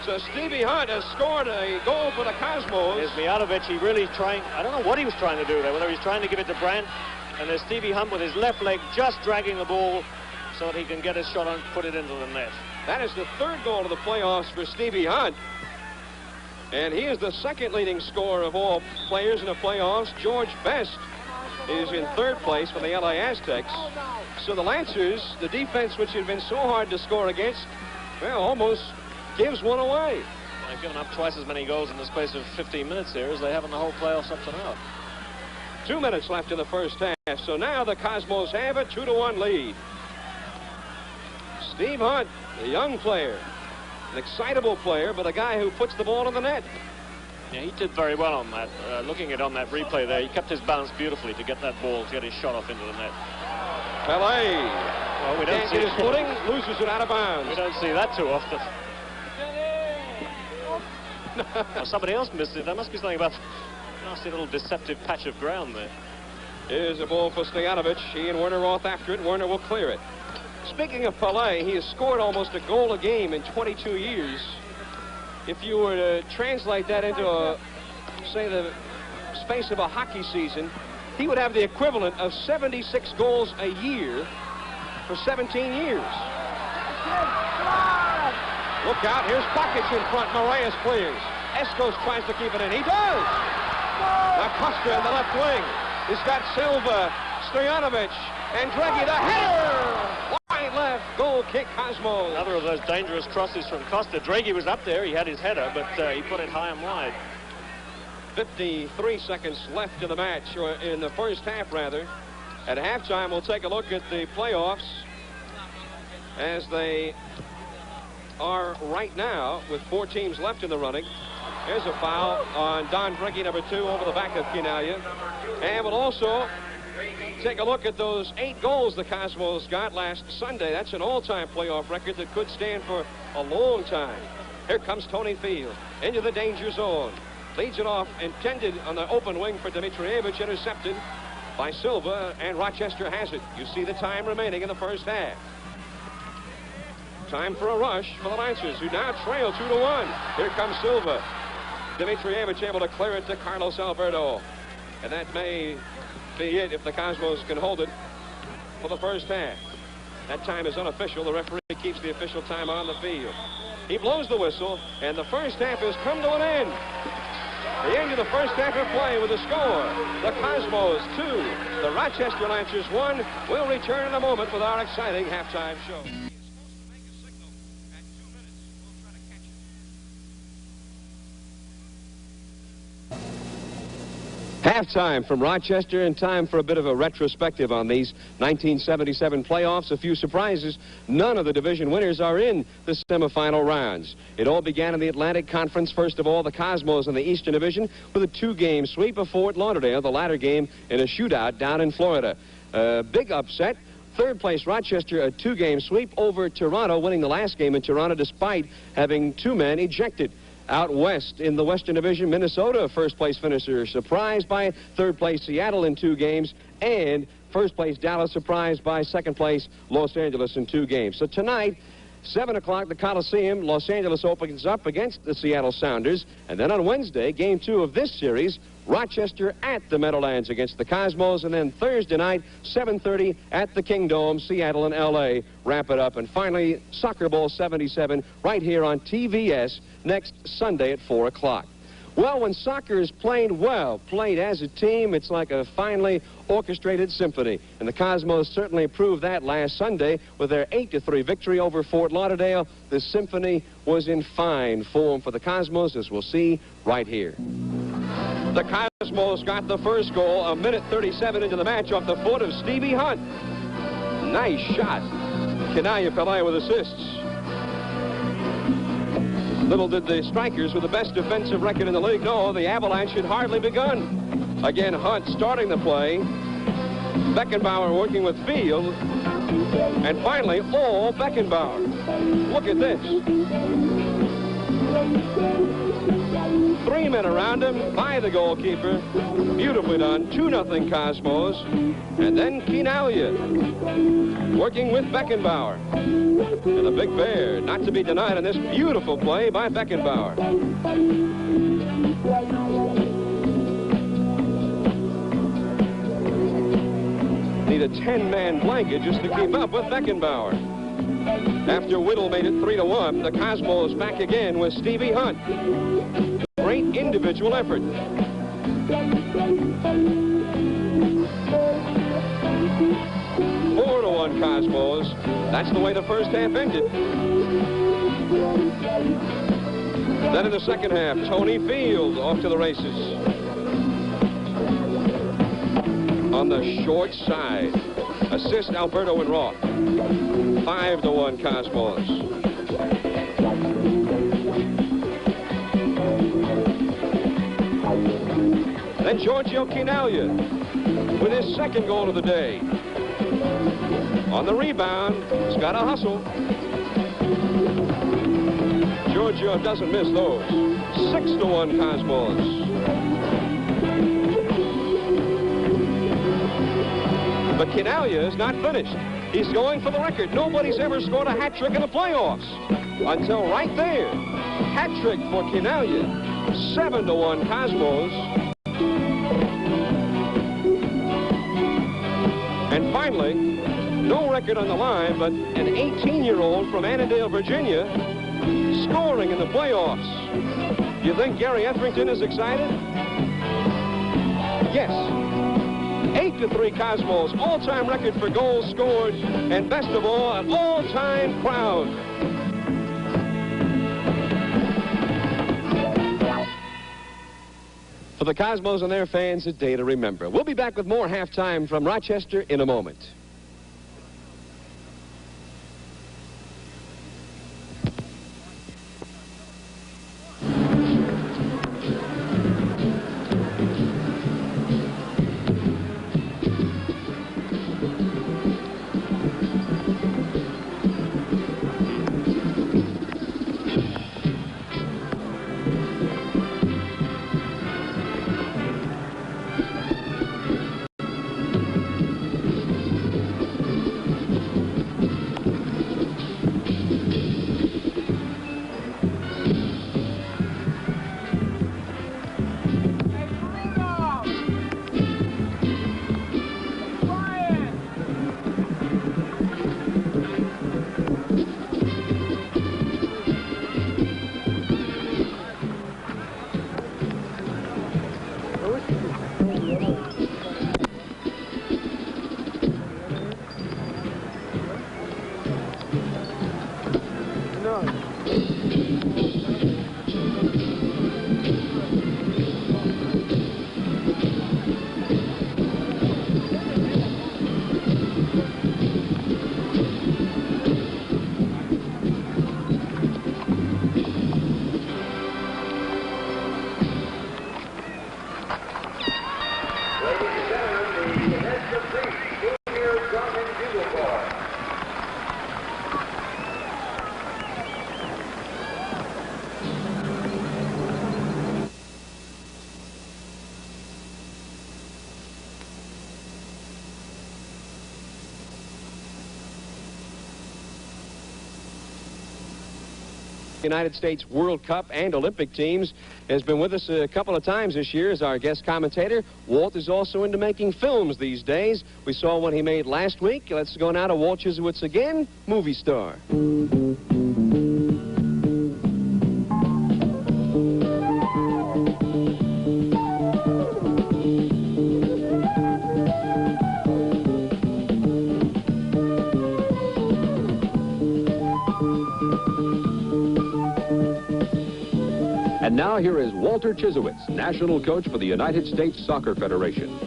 S7: So Stevie Hunt has scored a goal for the Cosmos.
S8: Here's Mijatovic. He really trying, I don't know what he was trying to do there, whether he's trying to give it to Brandt And there's Stevie Hunt with his left leg just dragging the ball so that he can get his shot and put it into the net.
S7: That is the third goal of the playoffs for Stevie Hunt. And he is the second leading scorer of all players in the playoffs. George Best is in third place for the LA Aztecs. So the Lancers, the defense which had been so hard to score against, well, almost gives one away.
S8: They've given up twice as many goals in the space of 15 minutes here as they have in the whole playoffs up to now.
S7: 2 minutes left in the first half. So now the Cosmos have a 2-1 lead. Steve Hunt, a young player, an excitable player, but a guy who puts the ball in the net.
S8: Yeah, he did very well on that. Looking at on that replay there, he kept his balance beautifully to get that ball, to get his shot off into the net.
S7: Pelé.
S8: Well, we don't
S7: Can't
S8: see
S7: get his footing, loses it out of bounds.
S8: We don't see that too often. Well, somebody else missed it. There must be something about a nasty little deceptive patch of ground there.
S7: Here's a ball for Stojanovic. He and Werner off after it. Werner will clear it. Speaking of Pelé, he has scored almost a goal a game in 22 years. If you were to translate that into, say, the space of a hockey season, he would have the equivalent of 76 goals a year for 17 years. Look out, here's Buckets in front. Moraes clears. Escos tries to keep it in. He does! Now Costa in the left wing. He's got Silva, Stojanovic, and Dreggy, the header! Wide left, goal kick, Cosmos.
S8: Another of those dangerous crosses from Costa. Dreggy was up there. He had his header, but he put it high and wide.
S7: 53 seconds left in the match, or in the first half, rather. At halftime, we'll take a look at the playoffs as they are right now with 4 teams left in the running. There's a foul on Don Dreggy, number 2, over the back of Chinaglia. And we'll also take a look at those 8 goals the Cosmos got last Sunday. That's an all-time playoff record that could stand for a long time. Here comes Tony Field into the danger zone. Leads it off, intended on the open wing for Dimitrievich, intercepted by Silva, and Rochester has it. You see the time remaining in the first half. Time for a rush for the Lancers, who now trail 2-1. Here comes Silva. Dimitrievich able to clear it to Carlos Alberto. And that may be it if the Cosmos can hold it for the first half. That time is unofficial. The referee keeps the official time on the field. He blows the whistle, and the first half has come to an end. The end of the first half of play with a score. The Cosmos 2, the Rochester Lancers 1. We'll return in a moment with our exciting halftime show. Halftime from Rochester, and time for a bit of a retrospective on these 1977 playoffs. A few surprises. None of the division winners are in the semifinal rounds. It all began in the Atlantic Conference. First of all, the Cosmos in the Eastern Division with a 2-game sweep of Fort Lauderdale, the latter game in a shootout down in Florida. Big upset. Third place Rochester, a 2-game sweep over Toronto, winning the last game in Toronto despite having 2 men ejected. Out west in the Western Division, Minnesota, first place finisher, surprised by third place Seattle in 2 games, and first place Dallas surprised by second place Los Angeles in 2 games. So tonight, 7 o'clock, the Coliseum, Los Angeles opens up against the Seattle Sounders, and then on Wednesday, game 2 of this series, Rochester at the Meadowlands against the Cosmos, and then Thursday night, 7:30 at the Kingdome, Seattle and L.A. wrap it up. And finally, Soccer Bowl 77 right here on TVS next Sunday at 4 o'clock. Well, when soccer is played well, played as a team, it's like a finely orchestrated symphony. And the Cosmos certainly proved that last Sunday with their 8-3 victory over Fort Lauderdale. The symphony was in fine form for the Cosmos, as we'll see right here. The Cosmos got the first goal a minute 37 into the match off the foot of Stevie Hunt. Nice shot. Chinaglia Pelé with assists. Little did the strikers with the best defensive record in the league know the avalanche had hardly begun. Again, Hunt starting the play. Beckenbauer working with Field. And finally, all Beckenbauer. Look at this. 3 men around him by the goalkeeper. Beautifully done. 2-0 Cosmos. And then Chinaglia working with Beckenbauer. And the Big Bear not to be denied in this beautiful play by Beckenbauer. a 10-man blanket just to keep up with Beckenbauer. After Whittle made it 3-1, the Cosmos back again with Stevie Hunt. Great individual effort. 4-1 Cosmos. That's the way the first half ended. Then in the second half, Tony Field off to the races. On the short side, assist Alberto and Roth. 5-1 Cosmos. Then Giorgio Chinaglia with his second goal of the day. On the rebound, he's got to hustle. Giorgio doesn't miss those. 6-1 Cosmos. But Chinaglia is not finished. He's going for the record. Nobody's ever scored a hat trick in the playoffs. Until right there. Hat trick for Chinaglia. 7-1 Cosmos. And finally, no record on the line, but an 18-year-old from Annandale, Virginia, scoring in the playoffs. You think Gary Etherington is excited? Yes. 8-3 Cosmos, all-time record for goals scored, and best of all, an all-time crowd. For the Cosmos and their fans, a day to remember. We'll be back with more halftime from Rochester in a moment. United States World Cup and Olympic teams, has been with us a couple of times this year as our guest commentator. Walt is also into making films these days. We saw one he made last week. Let's go now to Walt Chisowitz again, movie star.
S11: And now here is Walter Chisowitz, national coach for the United States Soccer Federation.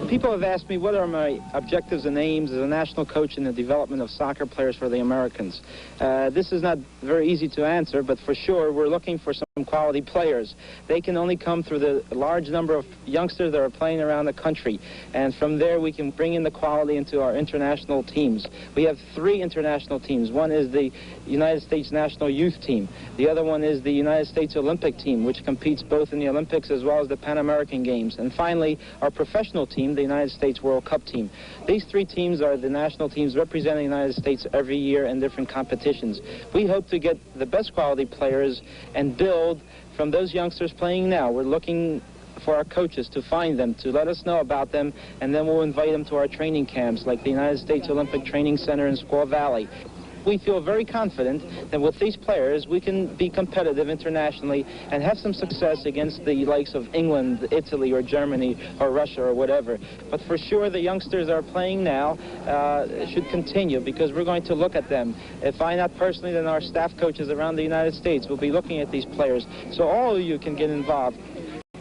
S12: People have asked me what are my objectives and aims as a national coach in the development of soccer players for the Americans. This is not very easy to answer, but for sure we're looking for some quality players. They can only come through the large number of youngsters that are playing around the country, and from there we can bring in the quality into our international teams. We have 3 international teams. One is the United States National Youth Team. The other one is the United States Olympic Team, which competes both in the Olympics as well as the Pan American Games. And finally, our professional team, the United States World Cup team. These 3 teams are the national teams representing the United States every year in different competitions. We hope to get the best quality players and build from those youngsters playing now. We're looking for our coaches to find them, to let us know about them, and then we'll invite them to our training camps, like the United States Olympic Training Center in Squaw Valley. We feel very confident that with these players, we can be competitive internationally and have some success against the likes of England, Italy, or Germany, or Russia, or whatever. But for sure, the youngsters that are playing now should continue, because we're going to look at them. If I not personally, then our staff coaches around the United States will be looking at these players. So all of you can get involved.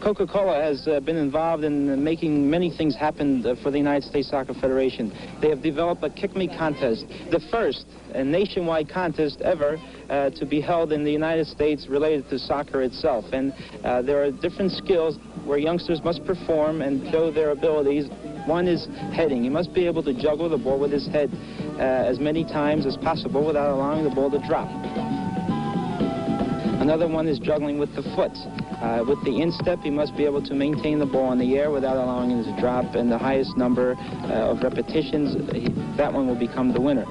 S12: Coca-Cola has been involved in making many things happen for the United States Soccer Federation. They have developed a Kick Me contest, the first nationwide contest ever to be held in the United States related to soccer itself. And there are different skills where youngsters must perform and show their abilities. One is heading. He must be able to juggle the ball with his head as many times as possible without allowing the ball to drop. Another one is juggling with the foot. With the instep, he must be able to maintain the ball in the air without allowing it to drop, and the highest number of repetitions, that one will become the winner.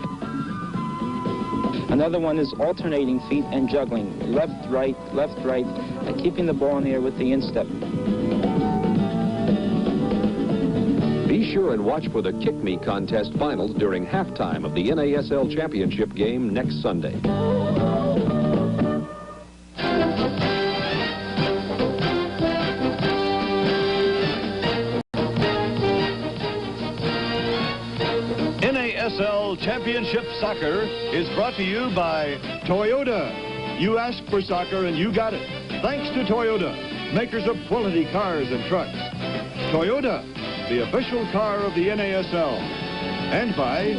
S12: Another one is alternating feet and juggling, left, right, keeping the ball in the air with the instep.
S11: Be sure and watch for the Kick Me contest finals during halftime of the NASL Championship game next Sunday.
S1: NASL Championship Soccer is brought to you by Toyota. You asked for soccer and you got it. Thanks to Toyota, makers of quality cars and trucks. Toyota, the official car of the NASL. And by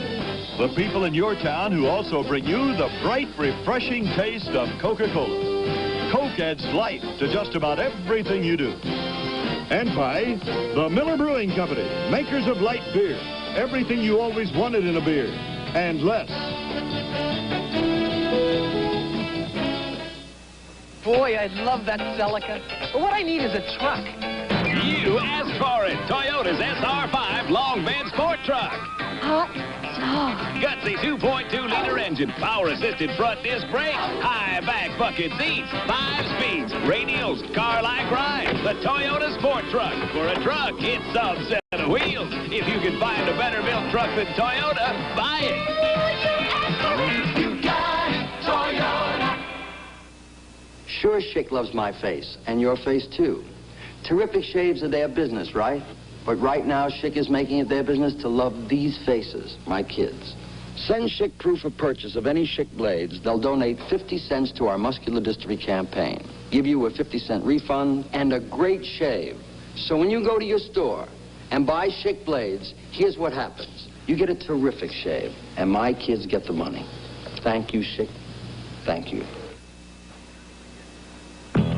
S1: the people in your town who also bring you the bright, refreshing taste of Coca-Cola. Coke adds life to just about everything you do. And by the Miller Brewing Company, makers of light beer. Everything you always wanted in a beer, and less.
S10: Boy, I love that Celica. But what I need is a truck.
S5: You asked for it. Toyota's SR5 long bed sport truck.
S4: Hot dog.
S5: Gutsy 2.2-liter engine, power-assisted front disc brakes, high back bucket seats, 5 speeds, radials, car-like ride. The Toyota Sport Truck. For a truck, it's some set of wheels. If you can find a better-built truck than Toyota, buy it.
S4: You got it, Toyota.
S13: Sure, Schick loves my face, and your face, too. Terrific shaves are their business, right? But right now, Schick is making it their business to love these faces, my kids. Send Schick proof of purchase of any Schick blades. They'll donate 50 cents to our muscular dystrophy campaign. Give you a 50-cent refund and a great shave. So when you go to your store and buy Schick blades, here's what happens. You get a terrific shave, and my kids get the money. Thank you, Schick. Thank you.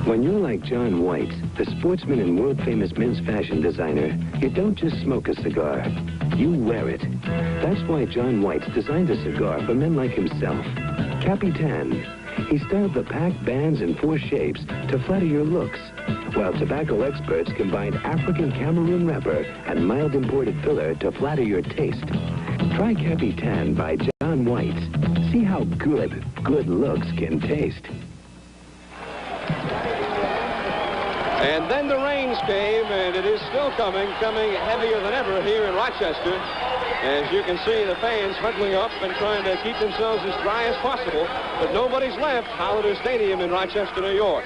S14: When you're like John White, the sportsman and world-famous men's fashion designer, you don't just smoke a cigar. You wear it. That's why John White's designed a cigar for men like himself. Capitan. He styled the pack, bands, and 4 shapes to flatter your looks, while tobacco experts combined African Cameroon wrapper and mild imported filler to flatter your taste. Try Capitan by John White. See how good looks can taste.
S7: And then the rains came, and it is still coming heavier than ever here in Rochester. As you can see, the fans huddling up and trying to keep themselves as dry as possible, but nobody's left Holiday Stadium in Rochester, New York.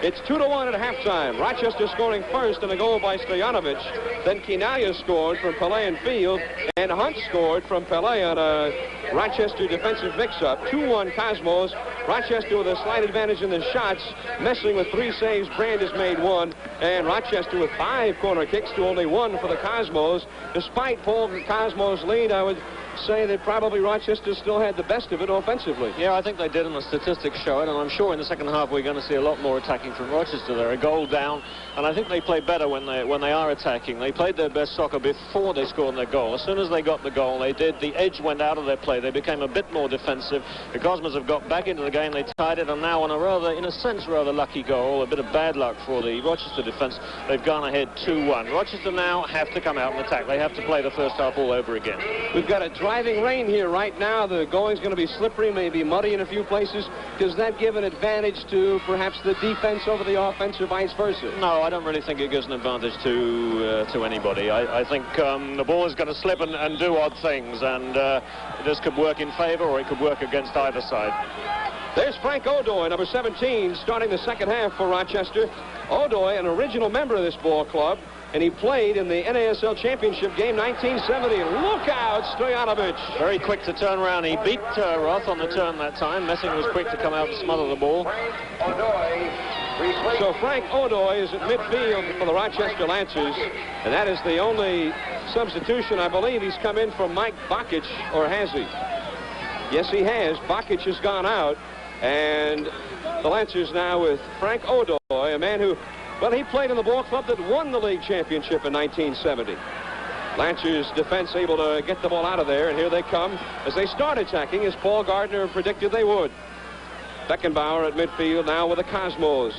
S7: It's 2-1 at halftime. Rochester scoring first on a goal by Stojanovic. Then Chinaglia scored from Pelé and Field, and Hunt scored from Pelé on a Rochester defensive mix-up. 2-1 Cosmos. Rochester with a slight advantage in the shots, messing with 3 saves. Brandis made 1, and Rochester with 5 corner kicks to only 1 for the Cosmos. Despite Paul Cosmos' lead, I would say that probably Rochester still had the best of it offensively.
S8: Yeah, I think they did, and the statistics show it, and I'm sure in the second half we're going to see a lot more attacking from Rochester. They're a goal down, and I think they play better when they are attacking. They played their best soccer before they scored their goal. As soon as they got the goal, the edge went out of their play. They became a bit more defensive. The Cosmos have got back into the game. They tied it, and now on a rather, in a sense, rather lucky goal, a bit of bad luck for the Rochester defense, they've gone ahead 2-1. Rochester now have to come out and attack. They have to play the first half all over again.
S7: We've got a driving rain here right now. The going's going to be slippery, maybe muddy in a few places. Does that give an advantage to perhaps the defense over the offense or vice versa?
S8: No, I don't really think it gives an advantage to anybody. I think the ball is going to slip and do odd things, and this could work in favor or it could work against either side.
S7: There's Frank O'Doy, number 17, starting the second half for Rochester. O'Doy, an original member of this ball club, and he played in the NASL Championship game 1970. Look out, Stojanovic.
S8: Very quick to turn around. He beat Roth on the turn that time. Messing was quick to come out and smother the ball.
S7: So Frank O'Doy is at midfield for the Rochester Lancers, and that is the only substitution. I believe he's come in from Mike Bakic, or has he? Yes, he has. Bakic has gone out, and the Lancers now with Frank O'Doy, a man who, well, he played in the ball club that won the league championship in 1970. Lancers defense able to get the ball out of there, and here they come as they start attacking, as Paul Gardner predicted they would. Beckenbauer at midfield now with the Cosmos.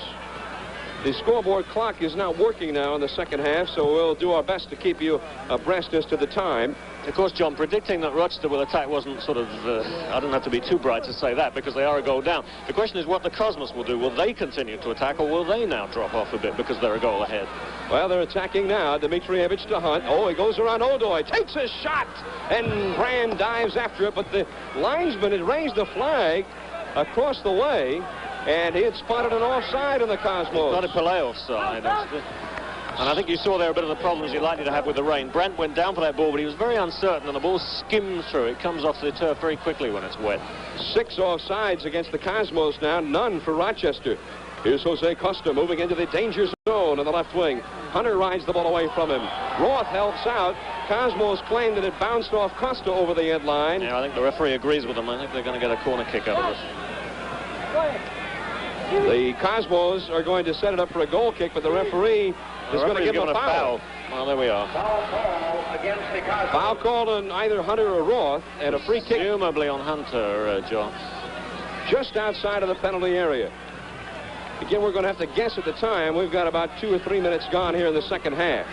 S7: The scoreboard clock is not working now in the second half, so we'll do our best to keep you abreast as to the time.
S8: Of course, John, predicting that Rochester will attack wasn't sort of, I don't have to be too bright to say that, because they are a goal down. The question is what the Cosmos will do. Will they continue to attack, or will they now drop off a bit because they're a goal ahead?
S7: Well, they're attacking now. Dmitrievich to Hunt. Oh, he goes around O'Doy, takes a shot, and Brand dives after it, but the linesman had raised the flag across the way, and he had spotted an offside in the Cosmos.
S8: Not a play offside. And I think you saw there a bit of the problems you're likely to have with the rain. Brent went down for that ball, but he was very uncertain, and the ball skimmed through. It comes off the turf very quickly when it's wet. 6 offsides against the Cosmos now, none for Rochester. Here's Jose Costa moving into the danger zone on the left wing. Hunter rides the ball away from him. Roth helps out. Cosmos claim that it bounced off Costa over the end line. Yeah, I think the referee agrees with them. I think they're going to get a corner kick out of this.
S7: The Cosmos are going to set it up for a goal kick, but the referee is going to give him a foul.
S8: Well, there we are.
S7: Foul called on either Hunter or Roth, and a free kick.
S8: Presumably on Hunter, John.
S7: Just outside of the penalty area. Again, we're going to have to guess at the time. We've got about 2 or 3 minutes gone here in the second half.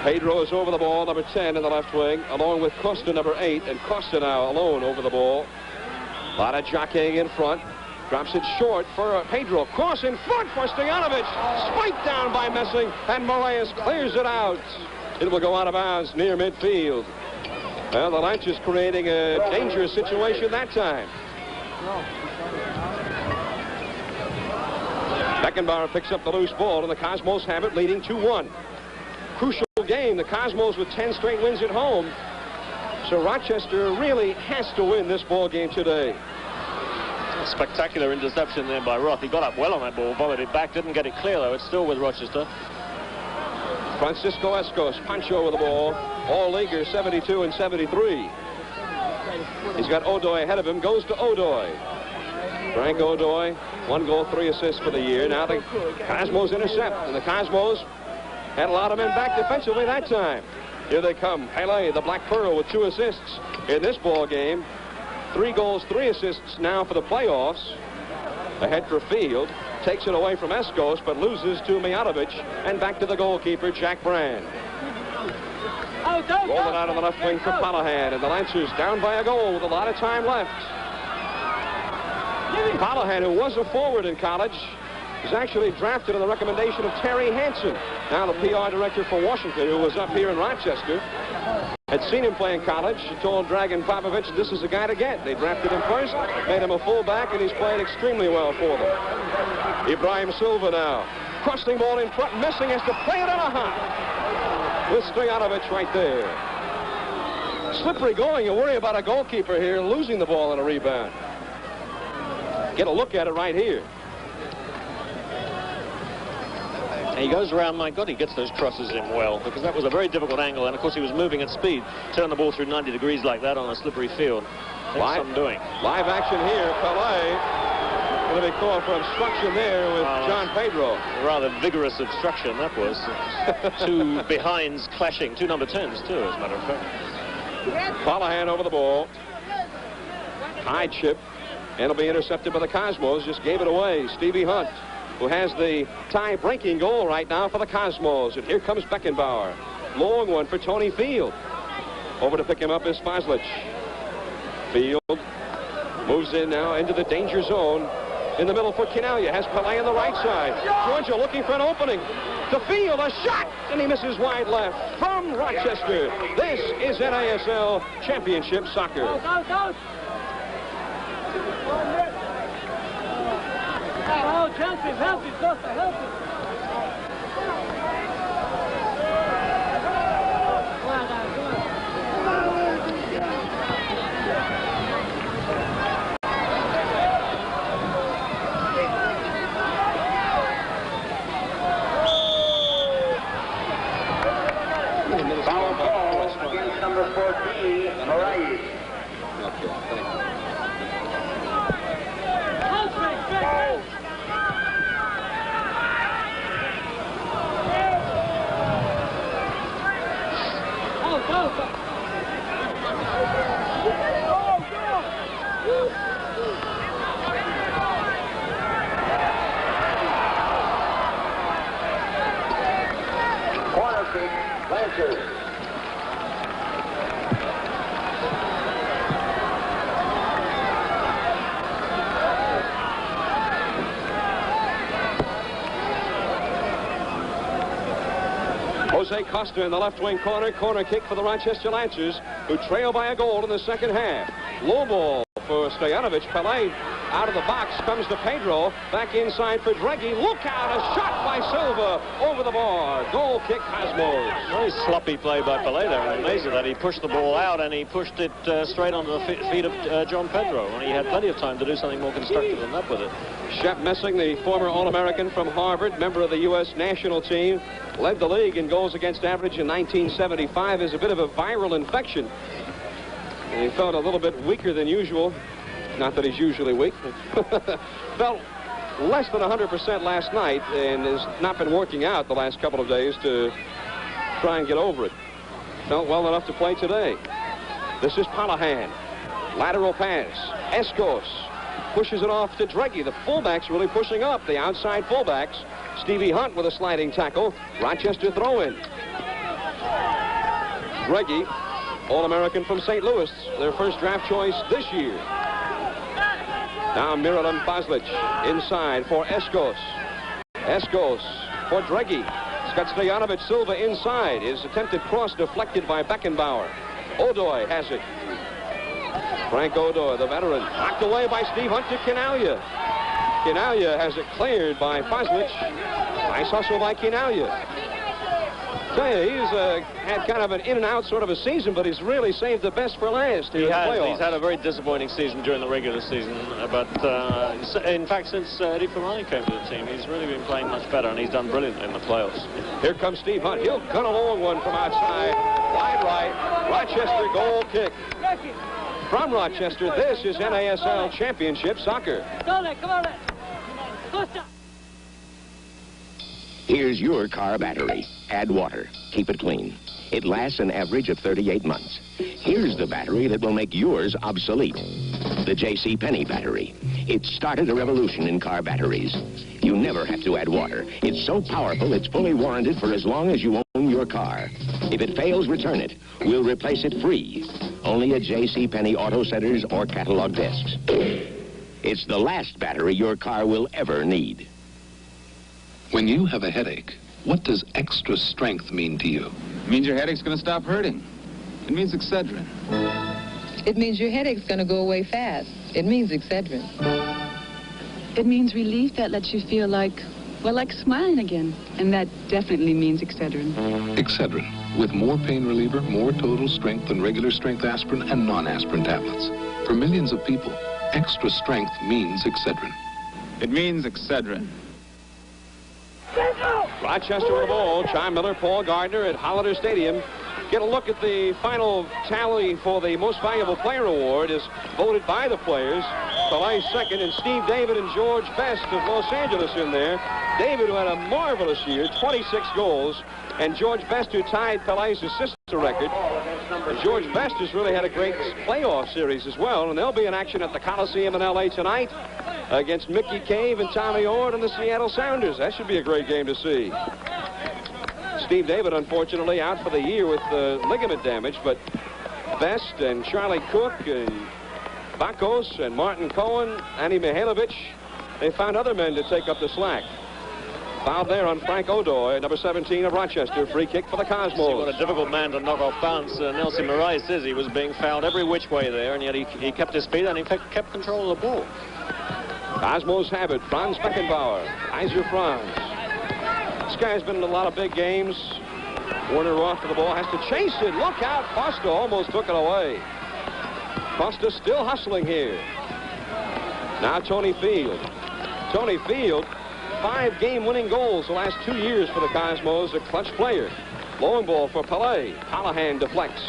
S7: Pedro is over the ball, number 10 in the left wing, along with Costa, number 8, and Costa now alone over the ball. A lot of jockeying in front. Drops it short for Pedro. Cross in front for Stojanovic. Spiked down by Messing, and Moraes clears it out. It will go out of bounds near midfield. Well, the Lancers creating a dangerous situation that time. Beckenbauer picks up the loose ball, and the Cosmos have it, leading 2-1. Crucial game. The Cosmos with 10 straight wins at home. So Rochester really has to win this ball game today.
S8: A spectacular interception there by Roth. He got up well on that ball, volleyed it back, didn't get it clear though. It's still with Rochester.
S7: Francisco Escos, Pancho with the ball. All leaguers 72 and 73. He's got O'Doy ahead of him, goes to O'Doy. Frank O'Doy, 1 goal, 3 assists for the year. Now the Cosmos intercept, and the Cosmos had a lot of men back defensively that time. Here they come. Pele, the Black Pearl, with 2 assists in this ball game. 3 goals, 3 assists now for the playoffs. Ahead for Field. Takes it away from Escos, but loses to Mijatovic. And back to the goalkeeper, Jack Brand. Rolling out on the left wing for Palahan. And the Lancers down by a goal with a lot of time left. Palahan, who was a forward in college, was actually drafted on the recommendation of Terry Hansen, now the PR director for Washington, who was up here in Rochester. Had seen him play in college. He told Dragan Popovich, this is the guy to get. They drafted him first, made him a fullback, and he's played extremely well for them. Ibrahim Silva now. Crossing ball in front. Messing has to play it on a hop. With Stojanovic right there. Slippery going. You worry about a goalkeeper here losing the ball on a rebound. Get a look at it right here.
S8: And he goes around, my God, he gets those crosses in well, because that was a very difficult angle, and of course he was moving at speed. Turn the ball through 90 degrees like that on a slippery field. That's something doing.
S7: Live action here. Pele going to be called for obstruction there with John Pedro.
S8: Rather vigorous obstruction, that was. 2 behinds clashing, 2 number 10s too, as a matter of fact.
S7: Palahan over the ball. High chip, and it'll be intercepted by the Cosmos. Just gave it away. Stevie Hunt, who has the tie-breaking goal right now for the Cosmos. And here comes Beckenbauer. Long one for Tony Field. Over to pick him up is Foslich. Field moves in now into the danger zone. In the middle for Chinaglia. Has Pelé on the right side. Giorgio looking for an opening. To Field, a shot, and he misses wide left from Rochester. This is NASL Championship Soccer.
S15: Help him, Costa, help him.
S16: Foul ball against number 14, Moraes. Corner kick, Lancers.
S7: Jose Costa in the left wing corner. Corner kick for the Rochester Lancers, who trail by a goal in the second half. Low ball for Stojanovic. Pelé out of the box. Comes to Pedro. Back inside for Dreggy. Look out. A shot by Silva over the bar. Goal kick Cosmos.
S8: Very sloppy play by Pelé there. I'm amazed at that. He pushed the ball out and he pushed it straight onto the feet of John Pedro. And he had plenty of time to do something more constructive than that with it.
S7: Shep Messing, the former All-American from Harvard, member of the U.S. national team, led the league in goals against average in 1975. Is a bit of a viral infection. And he felt a little bit weaker than usual. Not that he's usually weak. Felt less than 100% last night and has not been working out the last couple of days to try and get over it. Felt well enough to play today. This is Palahan. Lateral pass. Escos pushes it off to Dreggy. The fullbacks really pushing up. The outside fullbacks. Stevie Hunt with a sliding tackle. Rochester throw-in. Dreggy, All-American from St. Louis, their first draft choice this year. Now Miralem Foslich inside for Escos. Escos for Dreggy. Scott Stojanovic Silva inside. His attempted cross deflected by Beckenbauer. Odoy has it. Frank Odoy, the veteran, knocked away by Steve Hunt to Chinaglia. Chinaglia has it cleared by Foslich. Nice hustle by Chinaglia. Tell you, he's had kind of an in-and-out sort of a season, but he's really saved the best for last.
S8: He has. He's had a very disappointing season during the regular season, but in fact, since Eddie Ferrari came to the team, he's really been playing much better, and he's done brilliant in the playoffs.
S7: Here comes Steve Hunt. He'll gun a long one from outside. Wide right. Rochester goal kick. From Rochester, this is NASL Championship Soccer.
S17: Here's your car battery. Add water. Keep it clean. It lasts an average of 38 months. Here's the battery that will make yours obsolete. The J.C. Penney battery. It started a revolution in car batteries. You never have to add water. It's so powerful, it's fully warranted for as long as you own your car. If it fails, return it. We'll replace it free. Only at J.C. Penney Auto Centers or catalog desks. It's the last battery your car will ever need.
S18: When you have a headache, what does extra strength mean to you?
S19: It means your headache's going to stop hurting. It means Excedrin.
S20: It means your headache's going to go away fast. It means Excedrin.
S21: It means relief that lets you feel like smiling again. And that definitely means Excedrin.
S18: Excedrin, with more pain reliever, more total strength than regular strength aspirin and non-aspirin tablets. For millions of people, extra strength means Excedrin.
S19: It means Excedrin.
S7: Rochester with the ball. John Miller, Paul Gardner at Hollander Stadium. Get a look at the final tally for the Most Valuable Player Award is voted by the players. Pelé second, and Steve David and George Best of Los Angeles in there. David, who had a marvelous year, 26 goals, and George Best, who tied Pelé's assist record. And George Best has really had a great playoff series as well, and they'll be in action at the Coliseum in L.A. tonight against Mickey Cave and Tommy Ord and the Seattle Sounders. That should be a great game to see. Steve David, unfortunately, out for the year with ligament damage, but Best and Charlie Cook and Bakos and Martin Cohen, Andy Mihailovic, they found other men to take up the slack. Foul there on Frank Odoy, number 17 of Rochester. Free kick for the Cosmos.
S8: See what a difficult man to knock off balance. Nelson Moraes says he was being fouled every which way there, and yet he kept his feet and he kept control of the ball.
S7: Cosmos have it. Franz Beckenbauer. Kaiser Franz. This guy's been in a lot of big games. Warner off to the ball. Has to chase it. Look out. Costa almost took it away. Costa still hustling here. Now Tony Field. Tony Field, 5 game-winning goals the last 2 years for the Cosmos. A clutch player. Long ball for Pelé. Callahan deflects.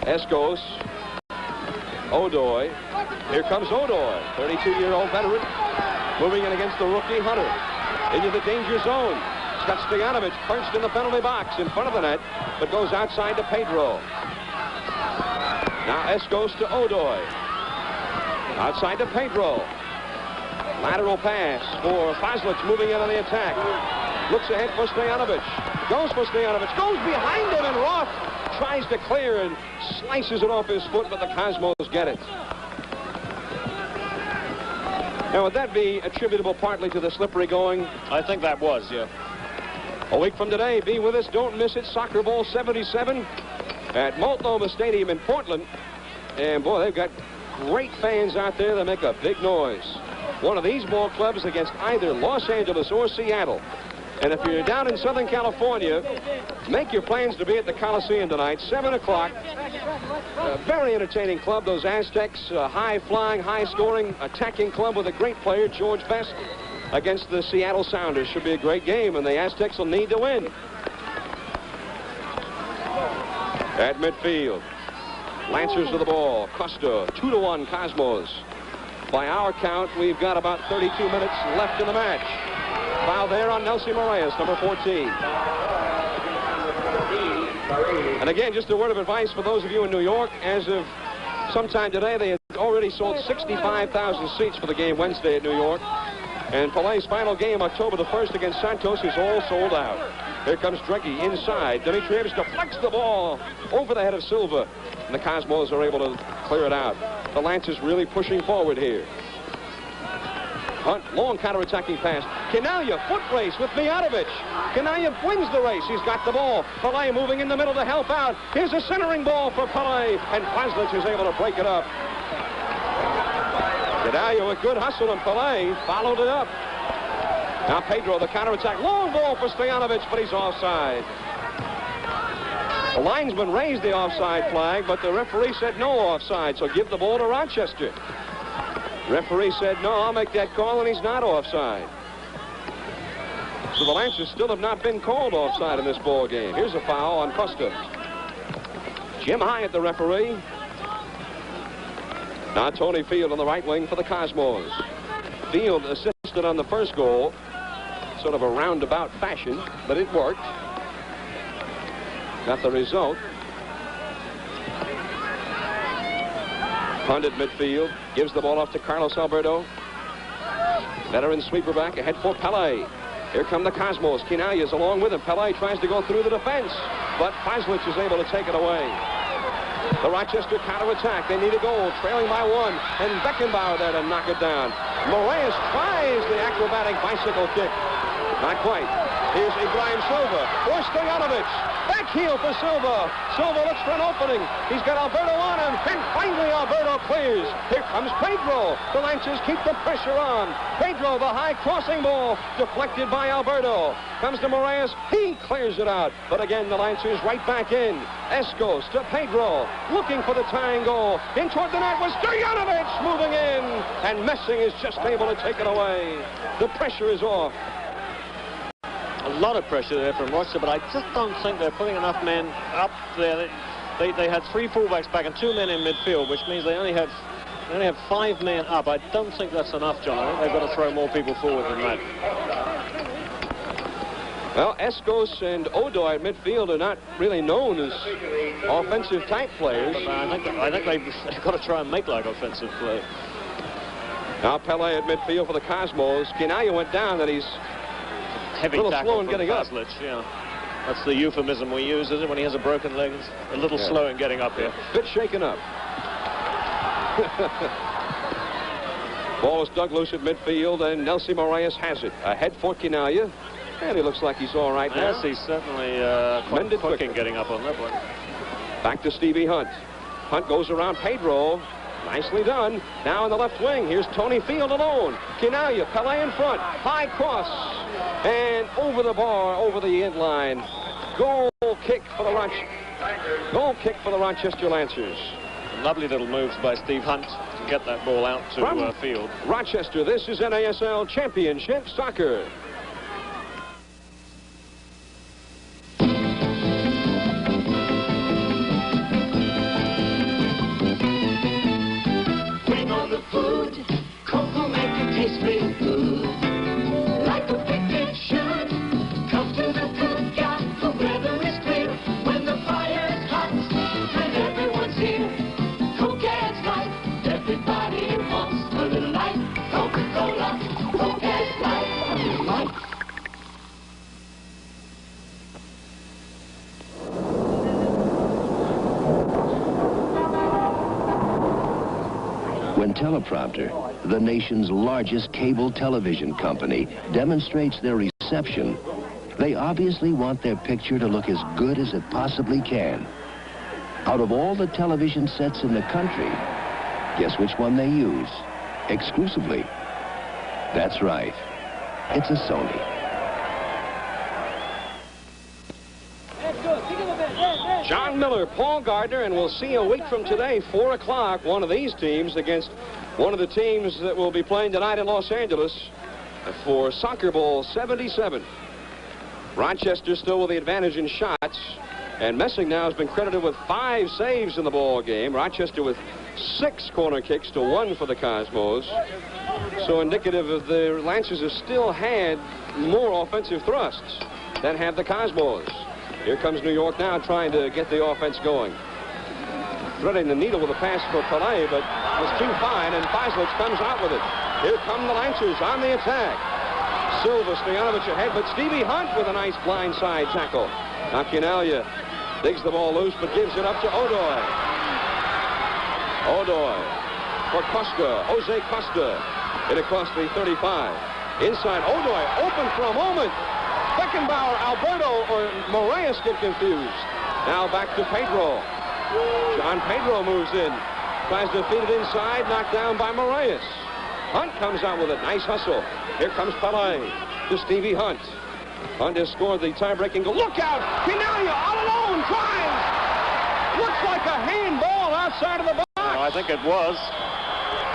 S7: Escos. Odoy. Here comes Odoy, 32-year-old veteran, moving in against the rookie Hunter. Into the danger zone. He's got Stojanovic perched in the penalty box in front of the net, but goes outside to Pedro. Now Escos to Odoy. Outside to Pedro. Lateral pass for Fazlic, moving in on the attack. Looks ahead for Stojanovic. Goes for Stojanovic. Goes behind him, and Roth tries to clear and slices it off his foot, but the Cosmos get it. Now, would that be attributable partly to the slippery going?
S8: I think that was, yeah.
S7: A week from today, be with us. Don't miss it. Soccer Bowl 77 at Multnomah Stadium in Portland. And, boy, they've got great fans out there that make a big noise. One of these ball clubs against either Los Angeles or Seattle. And if you're down in Southern California, make your plans to be at the Coliseum tonight, 7 o'clock. A very entertaining club, those Aztecs. High-flying, high-scoring, attacking club with a great player, George Best, against the Seattle Sounders. Should be a great game, and the Aztecs will need to win. At midfield, Lancers to the ball. Costa, 2-1 Cosmos. By our count, we've got about 32 minutes left in the match. Foul there on Nelson Moraes, number 14. And again, just a word of advice for those of you in New York. As of sometime today, they had already sold 65,000 seats for the game Wednesday at New York. And Pelé's final game, October the 1st against Santos, is all sold out. Here comes Drecke inside. Dimitrievich deflects the ball over the head of Silva. And the Cosmos are able to clear it out. The Lancers really pushing forward here. Hunt, long counterattacking pass. Chinaglia, foot race with Mijatovic. Chinaglia wins the race. He's got the ball. Pelé moving in the middle to help out. Here's a centering ball for Pelé, and Fazlic is able to break it up. Chinaglia with good hustle, and Pelé followed it up. Now Pedro, the counterattack. Long ball for Stojanovic, but he's offside. The linesman raised the offside flag, but the referee said no offside, so give the ball to Rochester. Referee said, no, I'll make that call, and he's not offside. So the Lancers still have not been called offside in this ball game. Here's a foul on Costa. Jim Hyatt, the referee. Now Tony Field on the right wing for the Cosmos. Field assisted on the first goal, sort of a roundabout fashion, but it worked. Got the result. Punt at midfield, gives the ball off to Carlos Alberto. Veteran sweeper back, ahead for Pelé. Here come the Cosmos. Chinaglia is along with him. Pelé tries to go through the defense, but Fazlic is able to take it away. The Rochester counterattack. They need a goal, trailing by 1, and Beckenbauer there to knock it down. Moraes tries the acrobatic bicycle kick. Not quite. Here's Ibrahim Silva for Stojanovic. Back heel for Silva. Silva looks for an opening. He's got Alberto on him, and finally Alberto clears. Here comes Pedro. The Lancers keep the pressure on. Pedro, the high crossing ball, deflected by Alberto. Comes to Moraes. He clears it out. But again, the Lancers right back in. Escos to Pedro, looking for the tying goal. In toward the net was Stojanovic moving in, and Messing is just able to take it away. The pressure is off.
S8: A lot of pressure there from Rochester, but I just don't think they're putting enough men up there. They had 3 fullbacks back and 2 men in midfield, which means they only had They only have 5 men up. I don't think that's enough, John. I think they've got to throw more people forward than that.
S7: Well, Escos and Odoy at midfield are not really known as offensive type players.
S8: I think they've got to try and make like offensive play.
S7: Now Pele at midfield for the Cosmos. Chinaglia went down, and he's
S8: heavy
S7: a little
S8: tackle
S7: slow in getting up.
S8: Yeah. That's the euphemism we use, is it, when he has a broken leg? It's a little slow in getting up here.
S7: Bit shaken up. Ball is dug loose at midfield, and Nelson Moraes has it. Ahead for Chinaglia. And he looks like he's all right now.
S8: Yes, he's certainly quite quick in getting up on that one.
S7: Back to Stevie Hunt. Hunt goes around Pedro. Nicely done. Now in the left wing, here's Tony Field alone. Chinaglia, Pele in front. High cross. And over the bar, over the end line. Goal kick for the Rochester Lancers.
S8: Lovely little moves by Steve Hunt to get that ball out to Field.
S7: Rochester, this is NASL Championship Soccer.
S4: Bring on the food, Cocoa make it taste real good. Like a picnic should. Come to the cookout, the weather is clear. When the fire's hot, and everyone's here. Coke adds life, everybody wants a little life. Coca-Cola, Coke adds life, a little life.
S17: When Teleprompter, the nation's largest cable television company, demonstrates their reception, they obviously want their picture to look as good as it possibly can. Out of all the television sets in the country, guess which one they use? Exclusively. That's right. It's a Sony.
S7: John Miller, Paul Gardner, and we'll see a week from today, 4 o'clock, one of these teams against one of the teams that will be playing tonight in Los Angeles for Soccer Bowl 77. Rochester still with the advantage in shots, and Messing now has been credited with 5 saves in the ball game. Rochester with 6 corner kicks to 1 for the Cosmos. So indicative of the Lancers have still had more offensive thrusts than have the Cosmos. Here comes New York now trying to get the offense going. Threading the needle with a pass for Pele, but was too fine, and Feislich comes out with it. Here come the Lancers on the attack. Silva, Stojanovic ahead, but Stevie Hunt with a nice blindside tackle. Now Chinaglia digs the ball loose, but gives it up to Odoy. Odoy for Costa, Jose Costa. It across the 35. Inside, Odoy open for a moment. Beckenbauer, Alberto, or Moraes get confused. Now back to Pedro. John Pedro moves in. Tries to feed it inside, knocked down by Moraes. Hunt comes out with a nice hustle. Here comes Pele to Stevie Hunt. Hunt has scored the tie-breaking goal. Look out! Chinaglia all alone, tries! Looks like a handball outside of the box.
S8: Oh, I think it was.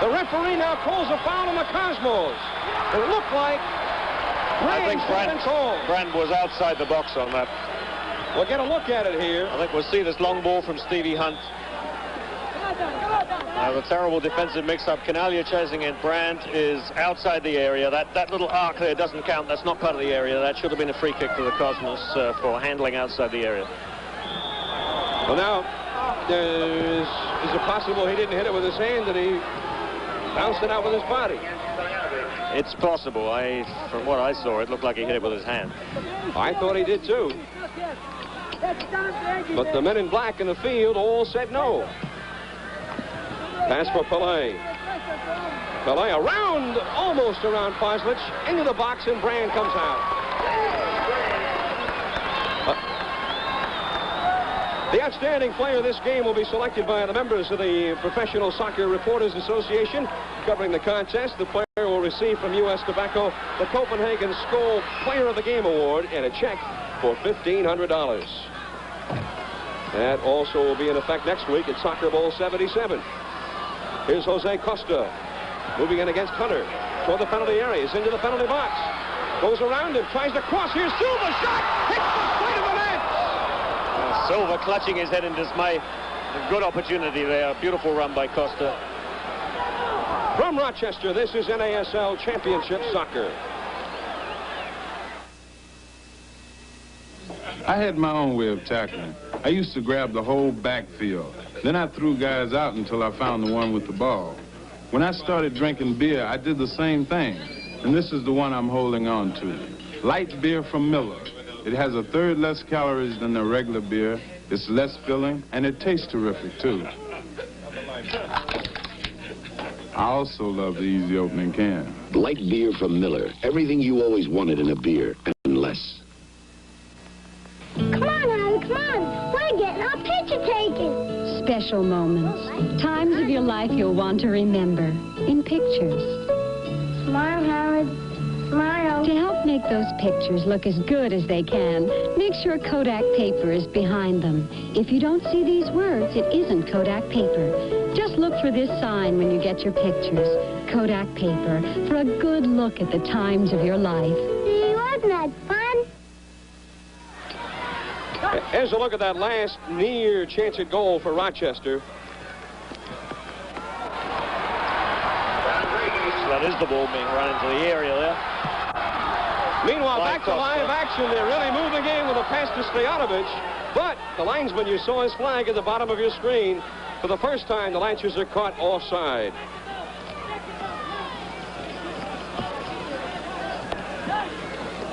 S7: The referee now calls a foul on the Cosmos. It looked like
S8: I think Brand was outside the box on that.
S7: We'll get a look at it here.
S8: I think we'll see this long ball from Stevie Hunt. The terrible defensive mix-up. Chinaglia chasing in. Brand is outside the area. That little arc there doesn't count. That's not part of the area. That should have been a free kick for the Cosmos for handling outside the area.
S7: Well, now, is it possible he didn't hit it with his hand and he bounced it out with his body?
S8: It's possible. From what I saw, it looked like he hit it with his hand.
S7: I thought he did too. But the men in black in the field all said no. Pass for Pele. Pele around, almost around Feislich, into the box, and Brand comes out. The outstanding player of this game will be selected by the members of the Professional Soccer Reporters Association. Covering the contest, the player will receive from U.S. Tobacco the Copenhagen Skoll Player of the Game Award and a check for $1,500. That also will be in effect next week at Soccer Bowl 77. Here's Jose Costa moving in against Hunter toward the penalty area. He's into the penalty box. Goes around him, tries to cross. Here's Silva, shot! Hits the side of the net!
S8: Silva clutching his head in dismay. A good opportunity there. Beautiful run by Costa.
S7: From Rochester, this is NASL Championship Soccer.
S15: I had my own way of tackling. I used to grab the whole backfield. Then I threw guys out until I found the one with the ball. When I started drinking beer, I did the same thing. And this is the one I'm holding on to. Light beer from Miller. It has a third less calories than the regular beer. It's less filling, and it tastes terrific, too. I also love the easy opening can.
S17: Light beer from Miller. Everything you always wanted in a beer, and less.
S4: Come on, Harry, come on. We're getting our picture taken.
S22: Special moments. Times of your life you'll want to remember. In pictures.
S4: Smile, Howard. Smile.
S22: To help make those pictures look as good as they can, make sure Kodak paper is behind them. If you don't see these words, it isn't Kodak paper. Just look for this sign when you get your pictures. Kodak paper, for a good look at the times of your life.
S4: See, wasn't that fun?
S7: Here's a look at that last near chance at goal for Rochester.
S8: That is the ball being run into the area there.
S7: Meanwhile, back to live action. They're really moving in with a pass to Stojanovic. But the linesman, you saw his flag at the bottom of your screen. For the first time, the Lancers are caught offside.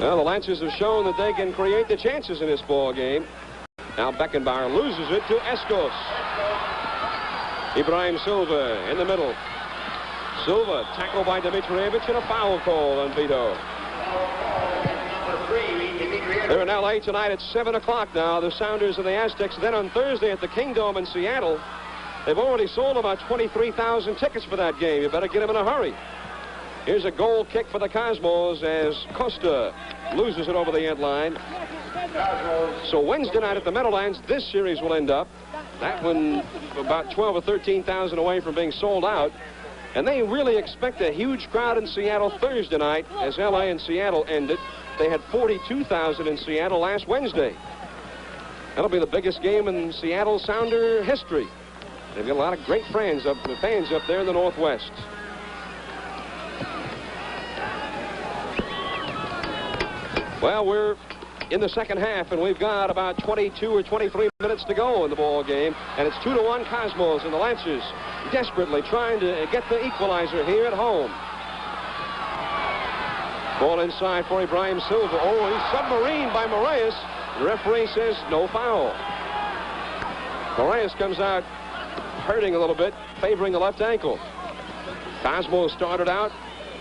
S7: Well, the Lancers have shown that they can create the chances in this ball game. Now Beckenbauer loses it to Escos. Ibrahim Silva in the middle. Silva tackled by Dimitrievich and a foul call on Vito. They're in L.A. tonight at 7 o'clock now, the Sounders and the Aztecs. Then on Thursday at the Kingdome in Seattle. They've already sold about 23,000 tickets for that game. You better get them in a hurry. Here's a goal kick for the Cosmos as Costa loses it over the end line. So Wednesday night at the Meadowlands, this series will end up. That one about 12 or 13,000 away from being sold out. And they really expect a huge crowd in Seattle Thursday night as L.A. and Seattle ended. They had 42,000 in Seattle last Wednesday. That'll be the biggest game in Seattle Sounder history. They've got a lot of great fans up there in the Northwest. Well, we're in the second half, and we've got about 22 or 23 minutes to go in the ball game, and it's 2-1 Cosmos, and the Lancers desperately trying to get the equalizer here at home. Ball inside for Ibrahim Silva. Oh, he's submarined by Moraes. The referee says no foul. Moraes comes out hurting a little bit, favoring the left ankle. Cosmos started out.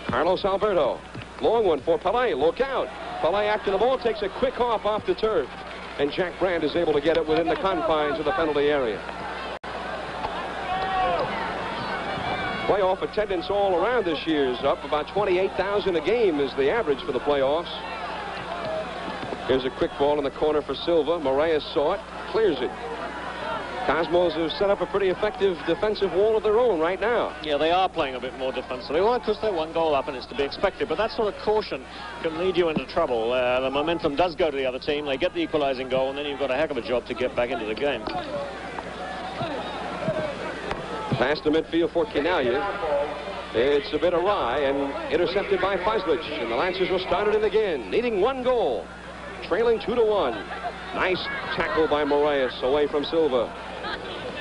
S7: Carlos Alberto. Long one for Pelé. Look out. Pelé after the ball takes a quick off the turf. And Jack Brandt is able to get it within the confines of the penalty area. Playoff attendance all around this year is up. About 28,000 a game is the average for the playoffs. Here's a quick ball in the corner for Silva. Moraes saw it, clears it. Cosmos have set up a pretty effective defensive wall of their own right now.
S8: Yeah, they are playing a bit more defensively. Well, because they're one goal up and it's to be expected. But that sort of caution can lead you into trouble. The momentum does go to the other team. They get the equalizing goal, and then you've got a heck of a job to get back into the game.
S7: Pass to midfield for Chinaglia. It's a bit awry and intercepted by Fazlic. And the Lancers will start it in again, needing one goal. Trailing 2-1. Nice tackle by Moraes away from Silva.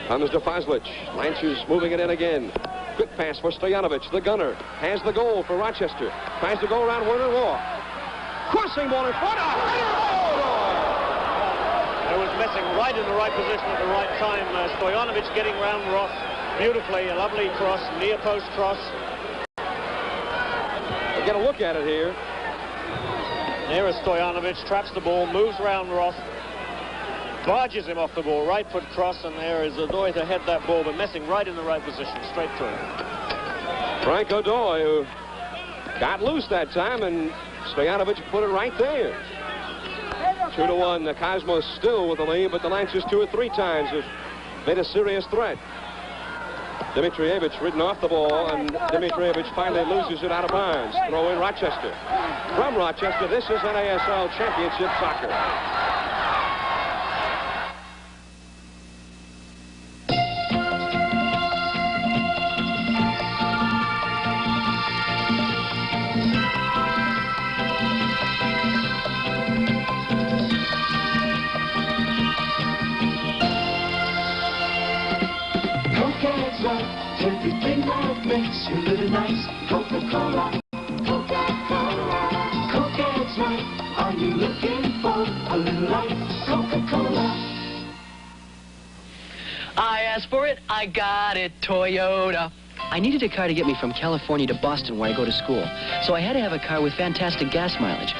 S7: Comes to Fazlic. Lancers moving it in again. Quick pass for Stojanovic. The gunner has the goal for Rochester. Tries to go around Werner Walk. Crossing ball in front.
S8: It was messing right in the right position at the right time. Stojanovic getting round Roth beautifully. A lovely cross, near post cross.
S7: We'll get a look at it here.
S8: There is Stojanovic, traps the ball, moves around Roth, barges him off the ball, right foot cross, and there is O'Doy to head that ball, but messing right in the right position, straight through.
S7: Frank O'Doy, who got loose that time, and Stojanovic put it right there. 2-1, the Cosmos still with the lead, but the Lancers 2 or 3 times have made a serious threat. Dimitrievich ridden off the ball, and Dimitrievich finally loses it out of bounds. Throw in Rochester. From Rochester, this is NASL Championship Soccer.
S4: makes you live nice. Coca-Cola, Coca-Cola. Coke adds life. Are you looking for a little life? Coca-Cola.
S10: I asked for it, I got it, Toyota.
S2: I needed a car to get me from California to Boston where I go to school. So I had to have a car with fantastic gas mileage.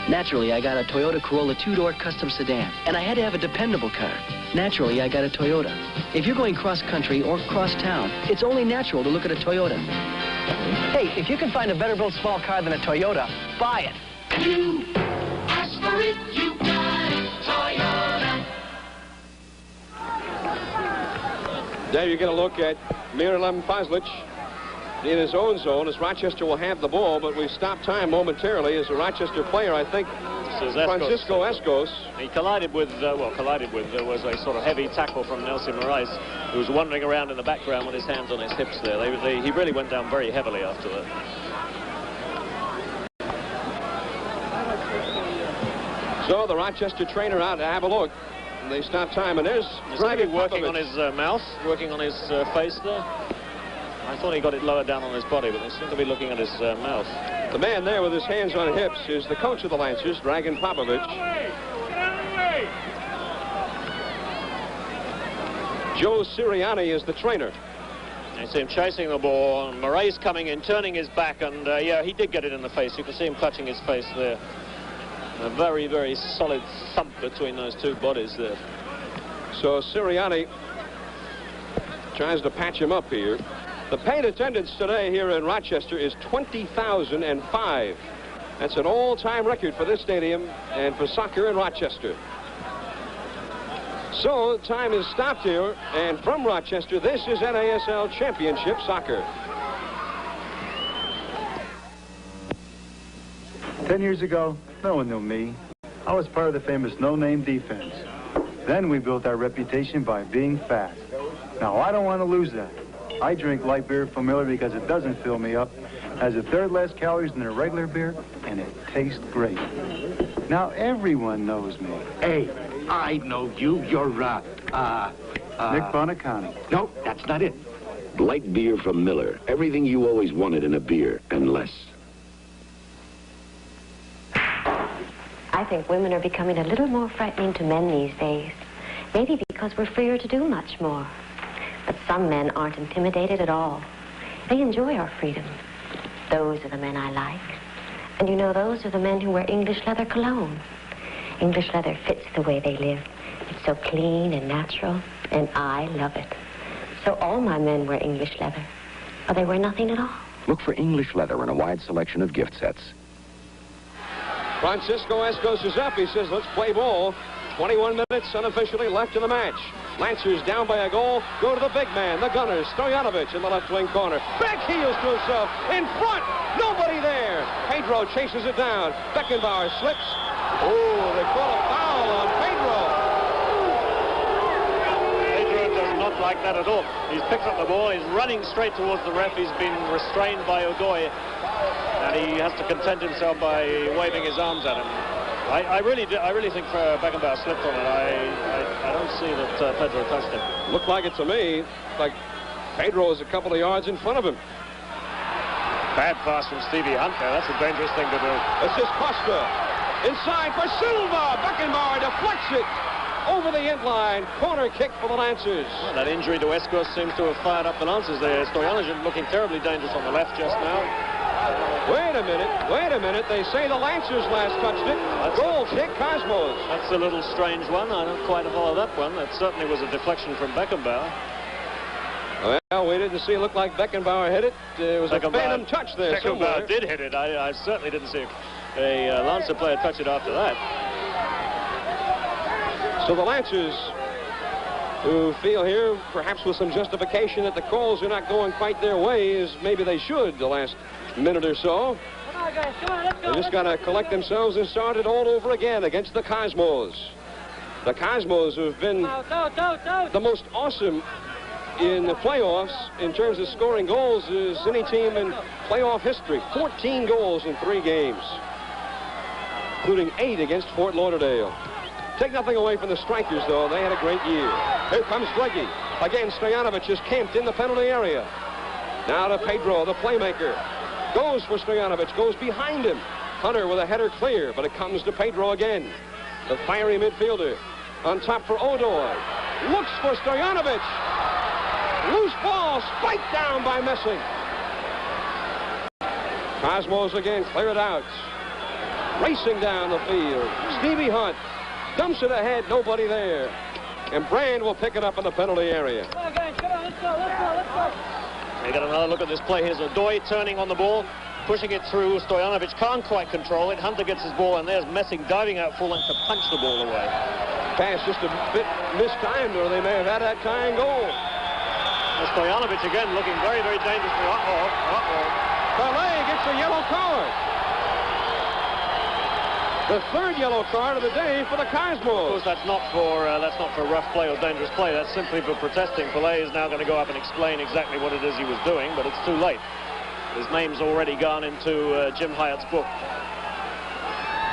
S2: Naturally, I got a Toyota Corolla two-door custom sedan. And I had to have a dependable car. Naturally, I got a Toyota. If you're going cross-country or cross-town, it's only natural to look at a Toyota.
S10: Hey, if you can find a better-built small car than a Toyota, buy it.
S4: You asked for it, you got it, Toyota.
S7: There you get a look at Miralem Paslic in his own zone as Rochester will have the ball, but we've stopped time momentarily as a Rochester player, I think, Francisco Escos.
S8: He collided with, there was a sort of heavy tackle from Nelson Moraes, who was wandering around in the background with his hands on his hips there. He really went down very heavily after that.
S7: So the Rochester trainer out to have a look. And they stop time, and there's
S8: driving working on his mouth, working on his face there. I thought he got it lower down on his body, but they seem to be looking at his mouth.
S7: The man there with his hands on hips is the coach of the Lancers, Dragan Popovic. Joe Sirianni is the trainer.
S8: You see him chasing the ball, and Moraes coming in, turning his back, and yeah, he did get it in the face. You can see him clutching his face there. A very, very solid thump between those two bodies there.
S7: So Sirianni tries to patch him up here. The paid attendance today here in Rochester is 20,005. That's an all-time record for this stadium and for soccer in Rochester. So time is stopped here, and from Rochester, this is NASL Championship Soccer.
S6: 10 years ago, no one knew me. I was part of the famous no-name defense. Then we built our reputation by being fast. Now, I don't want to lose that. I drink light beer from Miller because it doesn't fill me up, has a third less calories than a regular beer, and it tastes great. Now, everyone knows me.
S23: Hey, I know you. You're,
S6: Nick Bonacani.
S23: No, that's not it.
S17: Light beer from Miller. Everything you always wanted in a beer, and less.
S24: I think women are becoming a little more frightening to men these days. Maybe because we're freer to do much more. But some men aren't intimidated at all. They enjoy our freedom. Those are the men I like. And you know, those are the men who wear English leather cologne. English leather fits the way they live. It's so clean and natural, and I love it. So all my men wear English leather, or they wear nothing at all.
S17: Look for English leather in a wide selection of gift sets.
S7: Francisco Escos is up. He says, let's play ball. 21 minutes unofficially left in the match. Lancers down by a goal. Go to the big man, the gunner, Stojanovic in the left wing corner. Back heels to himself. In front. Nobody there. Pedro chases it down. Beckenbauer slips. Oh, they call a foul on Pedro.
S8: Pedro does not like that at all. He's picked up the ball. He's running straight towards the ref. He's been restrained by Ogoy. And he has to content himself by waving his arms at him. I really think Beckenbauer slipped on it. I don't see that Pedro touched him.
S7: Looked like it to me. Like Pedro is a couple of yards in front of him.
S8: Bad pass from Stevie Hunt there. That's a dangerous thing to do.
S7: It's just Costa. Inside for Silva. Beckenbauer deflects it over the end line. Corner kick for the Lancers.
S8: Well, that injury to Escos seems to have fired up the Lancers there. Stojanovic looking terribly dangerous on the left just now.
S7: Wait a minute. They say the Lancers last touched it. Goal kick, Cosmos.
S8: That's a little strange one. I don't quite follow that one. That certainly was a deflection from Beckenbauer.
S7: Well, we didn't see it look like Beckenbauer hit it. It was a phantom touch there somewhere.
S8: Beckenbauer did hit it. I certainly didn't see a Lancer player touch it after that.
S7: So the Lancers, who feel here, perhaps with some justification that the calls are not going quite their way as maybe they should the last minute or so. They just got to collect themselves and start it all over again against the Cosmos. The Cosmos have been the most awesome in the playoffs in terms of scoring goals as any team in playoff history. 14 goals in 3 games, including 8 against Fort Lauderdale. Take nothing away from the strikers, though. They had a great year. Here comes Greggy. Again, Stojanovic is camped in the penalty area. Now to Pedro, the playmaker. Goes for Stojanovic, goes behind him. Hunter with a header clear, but it comes to Pedro again. The fiery midfielder. On top for Odoy. Looks for Stojanovic. Loose ball, spiked down by Messing. Cosmos again, clear it out. Racing down the field. Stevie Hunt dumps it ahead, nobody there. And Brand will pick it up in the penalty area.
S8: Come on, guys, come on, let's go, let's go, let's go. You got another look at this play. Here's Odoy turning on the ball, pushing it through. Stojanovic can't quite control it. Hunter gets his ball, and there's Messing diving out full length to punch the ball away.
S7: Pass just a bit mistimed, or they may have had that tying goal.
S8: Stojanovic again looking very, very dangerous.
S7: Pelé gets a yellow card. The third yellow card of the day for the Cosmos.
S8: Of course, that's not for rough play or dangerous play. That's simply for protesting. Pelé is now going to go up and explain exactly what it is he was doing, but it's too late. His name's already gone into Jim Hyatt's book.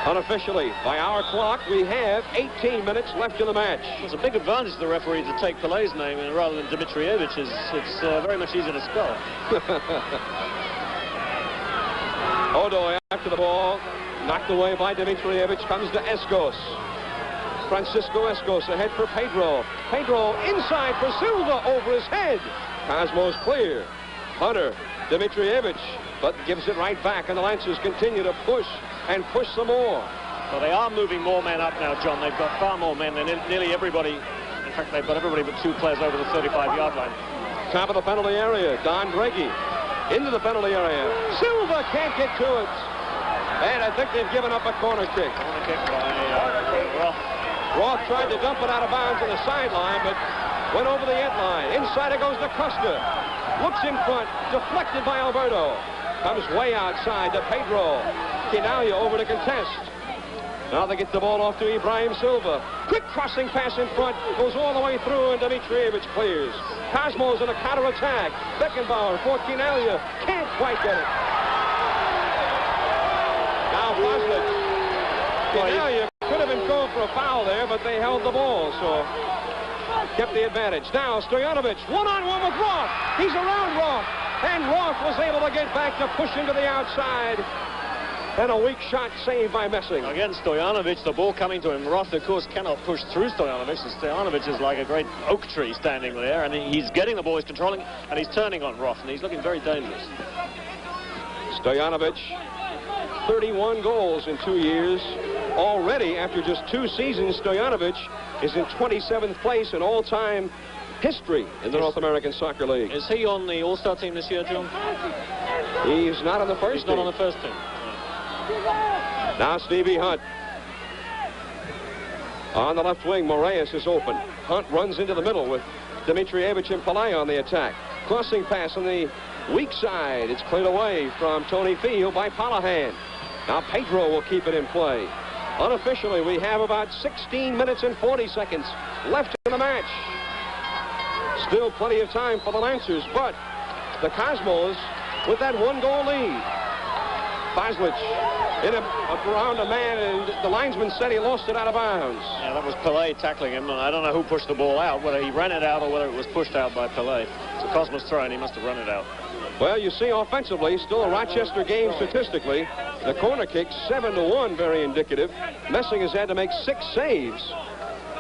S7: Unofficially, by our clock, we have 18 minutes left in the match.
S8: It's a big advantage to the referee to take Pelé's name rather than Dimitrievic's. It's very much easier to spell.
S7: Odoy after the ball. Knocked away by Dimitrievich, comes to Escos. Francisco Escos ahead for Pedro. Pedro inside for Silva, over his head. Cosmos clear. Hunter, Dimitrievich, but gives it right back, and the Lancers continue to push and push some more.
S8: Well, they are moving more men up now, John. They've got far more men than nearly everybody. In fact, they've got everybody but 2 players over the 35-yard line.
S7: Top of the penalty area, Don Dreggy into the penalty area. Silva can't get to it. And I think they've given up a corner kick.
S8: Corner kick by Roth.
S7: Roth tried to dump it out of bounds on the sideline, but went over the end line. Inside it goes to Costa. Looks in front, deflected by Alberto. Comes way outside to Pedro. Chinaglia over to contest. Now they get the ball off to Ibrahim Silva. Quick crossing pass in front, goes all the way through, and Dimitrievich clears. Cosmos in a counterattack. Beckenbauer for Chinaglia. Can't quite get it. Now Voslic. Chinaglia could have been called for a foul there, but they held the ball, so kept the advantage. Now Stojanovic, one-on-one with Roth. He's around Roth, and Roth was able to get back to push him to the outside. And a weak shot saved by Messing.
S8: Again, Stojanovic, the ball coming to him. Roth, of course, cannot push through Stojanovic. And Stojanovic is like a great oak tree standing there, and he's getting the ball, he's controlling, and he's turning on Roth, and he's looking very dangerous.
S7: Stojanovic, 31 goals in 2 years. Already, after just 2 seasons, Stojanovic is in 27th place in all-time history in the North American Soccer League.
S8: Is he on the All-Star team this year, John?
S7: He's not on the first team.
S8: He's not on the first team.
S7: Now Stevie Hunt. On the left wing, Moraes is open. Hunt runs into the middle with Dimitrievich and Pelé on the attack. Crossing pass on the weak side. It's cleared away from Tony Field by Palahan. Now Pedro will keep it in play. Unofficially, we have about 16 minutes and 40 seconds left in the match. Still plenty of time for the Lancers, but the Cosmos with that 1-goal lead. Voslic in around a man, and the linesman said he lost it out of bounds.
S8: Yeah, that was Pelé tackling him. I don't know who pushed the ball out, whether he ran it out or whether it was pushed out by Pelé. It's a Cosmos throw, and he must have run it out.
S7: Well, you see, offensively, still a Rochester game statistically. The corner kick, 7-1, very indicative. Messing has had to make 6 saves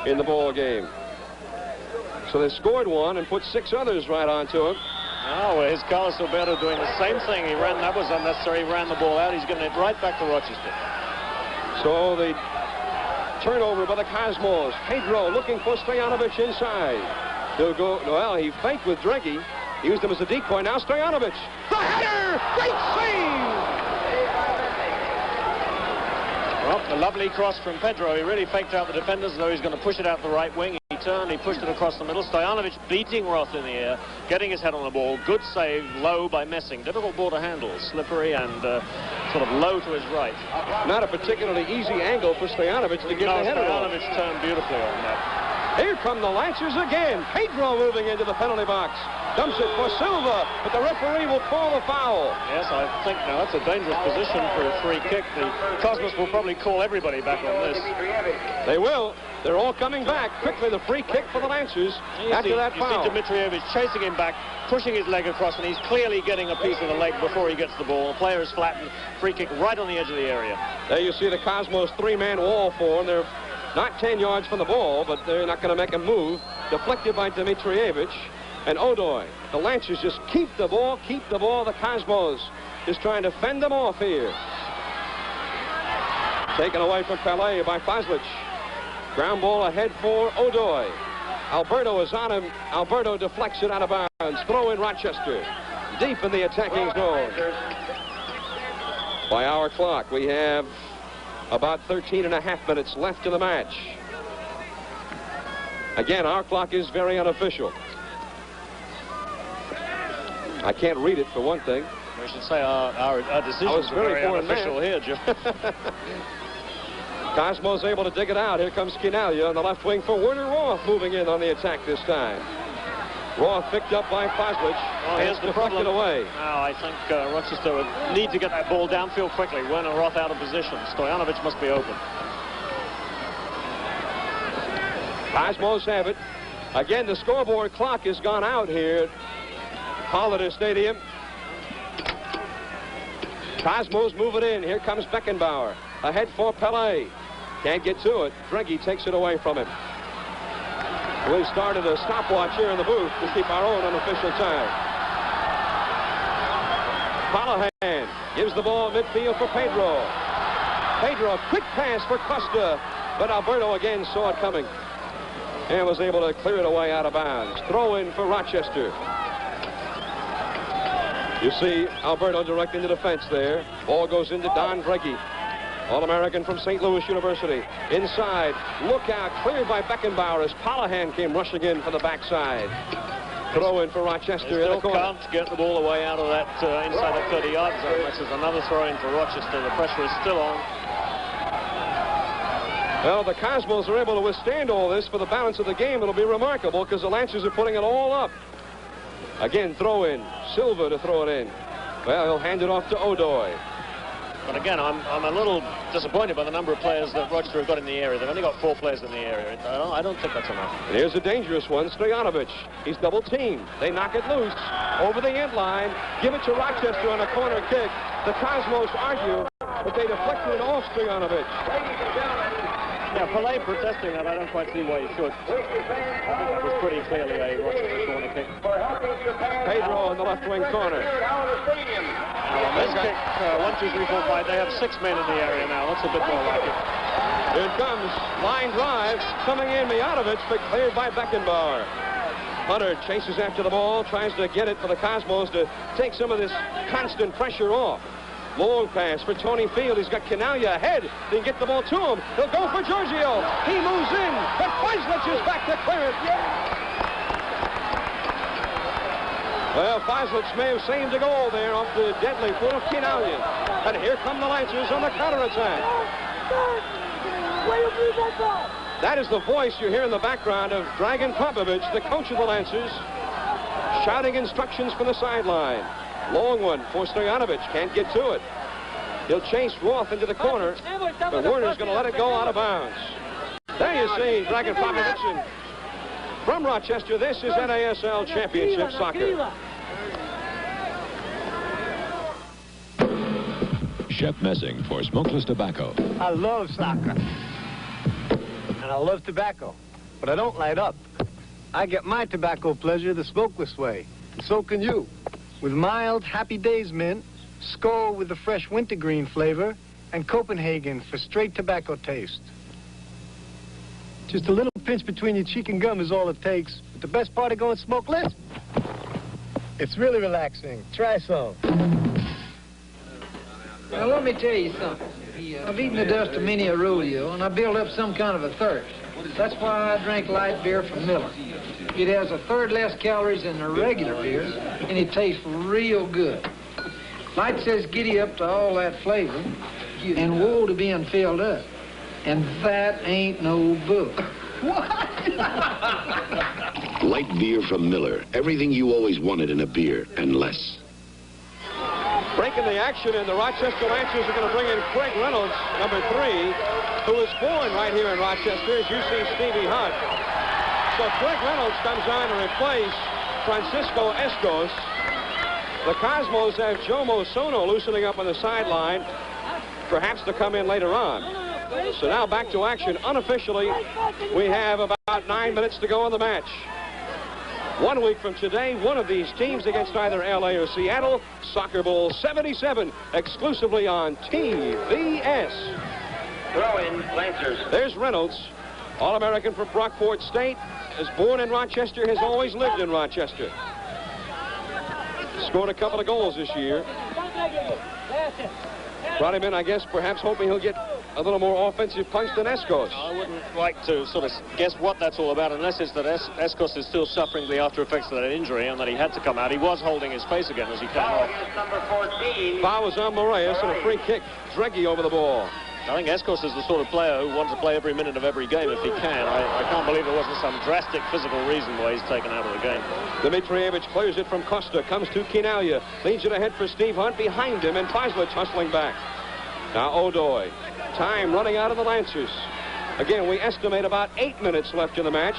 S7: in the ball game. So they scored 1 and put 6 others right onto him.
S8: Oh, well, here's Carlos Alberto doing the same thing. That was unnecessary. He ran the ball out. He's giving it right back to Rochester.
S7: So the turnover by the Cosmos. Pedro looking for Stojanovic inside. He'll go, well, he faked with Dreggy. Used him as a decoy. Now Stojanovic. The header! Great save!
S8: Well, a lovely cross from Pedro. He really faked out the defenders, though he's going to push it out the right wing. He turned, he pushed it across the middle. Stojanovic beating Roth in the air, getting his head on the ball. Good save, low by Messing. Difficult ball to handle, slippery and sort of low to his right.
S7: Not a particularly easy angle for Stojanovic to get the header on.
S8: Stojanovic turned beautifully on that.
S7: Here come the Lancers again. Pedro moving into the penalty box. Dumps it for Silva, but the referee will call the foul.
S8: Yes, I think now that's a dangerous position for a free kick. The Cosmos will probably call everybody back on this.
S7: They will. They're all coming back. Quickly, the free kick for the Lancers after that foul.
S8: You see Dimitrievich chasing him back, pushing his leg across, and he's clearly getting a piece of the leg before he gets the ball. The player is flattened. Free kick right on the edge of the area.
S7: There you see the Cosmos three-man wall for him. They're not 10 yards from the ball, but they're not going to make a move. Deflected by Dimitrievich and Odoy. The Lancers just keep the ball. The Cosmos is trying to fend them off here. Taken away from Pelé by Fazlic. Ground ball ahead for Odoy. Alberto is on him. Alberto deflects it out of bounds. Throw in Rochester. Deep in the attacking zone. By our clock, we have about 13.5 minutes left in the match. Again, our clock is very unofficial. I can't read it, for one thing.
S8: We should say our decisions are very unofficial here, Joe.
S7: Cosmo's able to dig it out. Here comes Chinaglia on the left wing for Werner Roth, moving in on the attack this time. Roth picked up by Fazlic.
S8: Oh, here's the problem.
S7: Away.
S8: Now, I think Rochester would need to get that ball downfield quickly. Werner Roth out of position. Stojanovic must be open.
S7: Cosmos have it. Again, the scoreboard clock has gone out here at Holiday Stadium. Cosmos move it in. Here comes Beckenbauer. Ahead for Pelé. Can't get to it. Dregge takes it away from him. We started a stopwatch here in the booth to keep our own unofficial time. Callahan gives the ball midfield for Pedro. Pedro, quick pass for Costa, but Alberto again saw it coming and was able to clear it away out of bounds. Throw in for Rochester. You see Alberto directing the defense there. Ball goes into Don Dregge. All-American from St. Louis University. Inside, look out, cleared by Beckenbauer as Callahan came rushing in from the backside. Throw in for Rochester in the corner.
S8: Can't get the ball away out of that inside the 30-yard zone. This is another throw in for Rochester. The pressure is still on.
S7: Well, the Cosmos are able to withstand all this for the balance of the game. It'll be remarkable because the Lancers are putting it all up. Again, throw in. Silva to throw it in. Well, he'll hand it off to Odoy.
S8: But again, I'm a little disappointed by the number of players that Rochester have got in the area. They've only got 4 players in the area. I don't think that's enough.
S7: And here's a dangerous one, Stojanovic. He's double-teamed. They knock it loose over the end line. Give it to Rochester on a corner kick. The Cosmos argue, but they deflected it off Stojanovic.
S8: Yeah, Pelé protesting that. I don't quite see why he should. I think that was pretty clearly a Rochester corner kick.
S7: Pedro on the left wing corner.
S8: Now on this kick, 1, 2, 3, 4, 5, they have 6 men in the area now. That's a bit more like it.
S7: Here it comes. Line drive. Coming in, Mijatovic, but cleared by Beckenbauer. Hunter chases after the ball, tries to get it for the Cosmos to take some of this constant pressure off. Long pass for Tony Field. He's got Chinaglia ahead. They can get the ball to him. He'll go for Giorgio. He moves in, but Fazlic is back to clear it. Well, Fazlic may have saved a goal there off the deadly foot of Chinaglia. And here come the Lancers on the counterattack. That is the voice you hear in the background of Dragan Popovic, the coach of the Lancers, shouting instructions from the sideline. Long one for Stojanovic. Can't get to it. He'll chase Roth into the corner, but Werner's going to let it go out of bounds. There you see Dragan Popovic. From Rochester, this is NASL Championship Soccer.
S3: Shep Messing for Smokeless Tobacco.
S9: I love soccer. And I love tobacco. But I don't light up. I get my tobacco pleasure the smokeless way. And so can you. With mild Happy Days mint, Skol with the fresh wintergreen flavor, and Copenhagen for straight tobacco taste. Just a little pinch between your cheek and gum is all it takes. But the best part of going smokeless? It's really relaxing. Try some.
S11: Now, let me tell you something. I've eaten the dust of many a rodeo, and I built up some kind of a thirst. That's why I drink light beer from Miller. It has 1/3 less calories than the regular beer, and it tastes real good. Light says giddy up to all that flavor, and woe to being filled up. And that ain't no book.
S17: What?
S1: Light beer from Miller. Everything you always wanted in a beer, and less.
S7: Breaking the action, and the Rochester Lancers are going to bring in Craig Reynolds, number 3, who was born right here in Rochester, as you see Stevie Hunt. So Craig Reynolds comes on to replace Francisco Escos. The Cosmos have Joe Mosono loosening up on the sideline, perhaps to come in later on. So now back to action. Unofficially, we have about 9 minutes to go on the match. 1 week from today, one of these teams against either L.A. or Seattle. Soccer Bowl 77, exclusively on TVS.
S16: Throw-in, Lancers.
S7: There's Reynolds, All-American for Brockport State. Is born in Rochester, has always lived in Rochester. Scored a couple of goals this year. Brought him in, I guess, perhaps hoping he'll get a little more offensive punch than Escos.
S8: I wouldn't like to sort of guess what that's all about, unless it's that Escos is still suffering the after effects of that injury and that he had to come out. He was holding his face again as he came off.
S16: Number 14.
S7: Foul was on Moraes and a free kick. Dreggy over the ball.
S8: I think Escos is the sort of player who wants to play every minute of every game if he can. I can't believe there wasn't some drastic physical reason why he's taken out of the game.
S7: Dmitrievich clears it from Costa, comes to Chinaglia, leads it ahead for Steve Hunt, behind him, and Poslich hustling back. Now Odoy. Time running out of the Lancers. Again, we estimate about 8 minutes left in the match.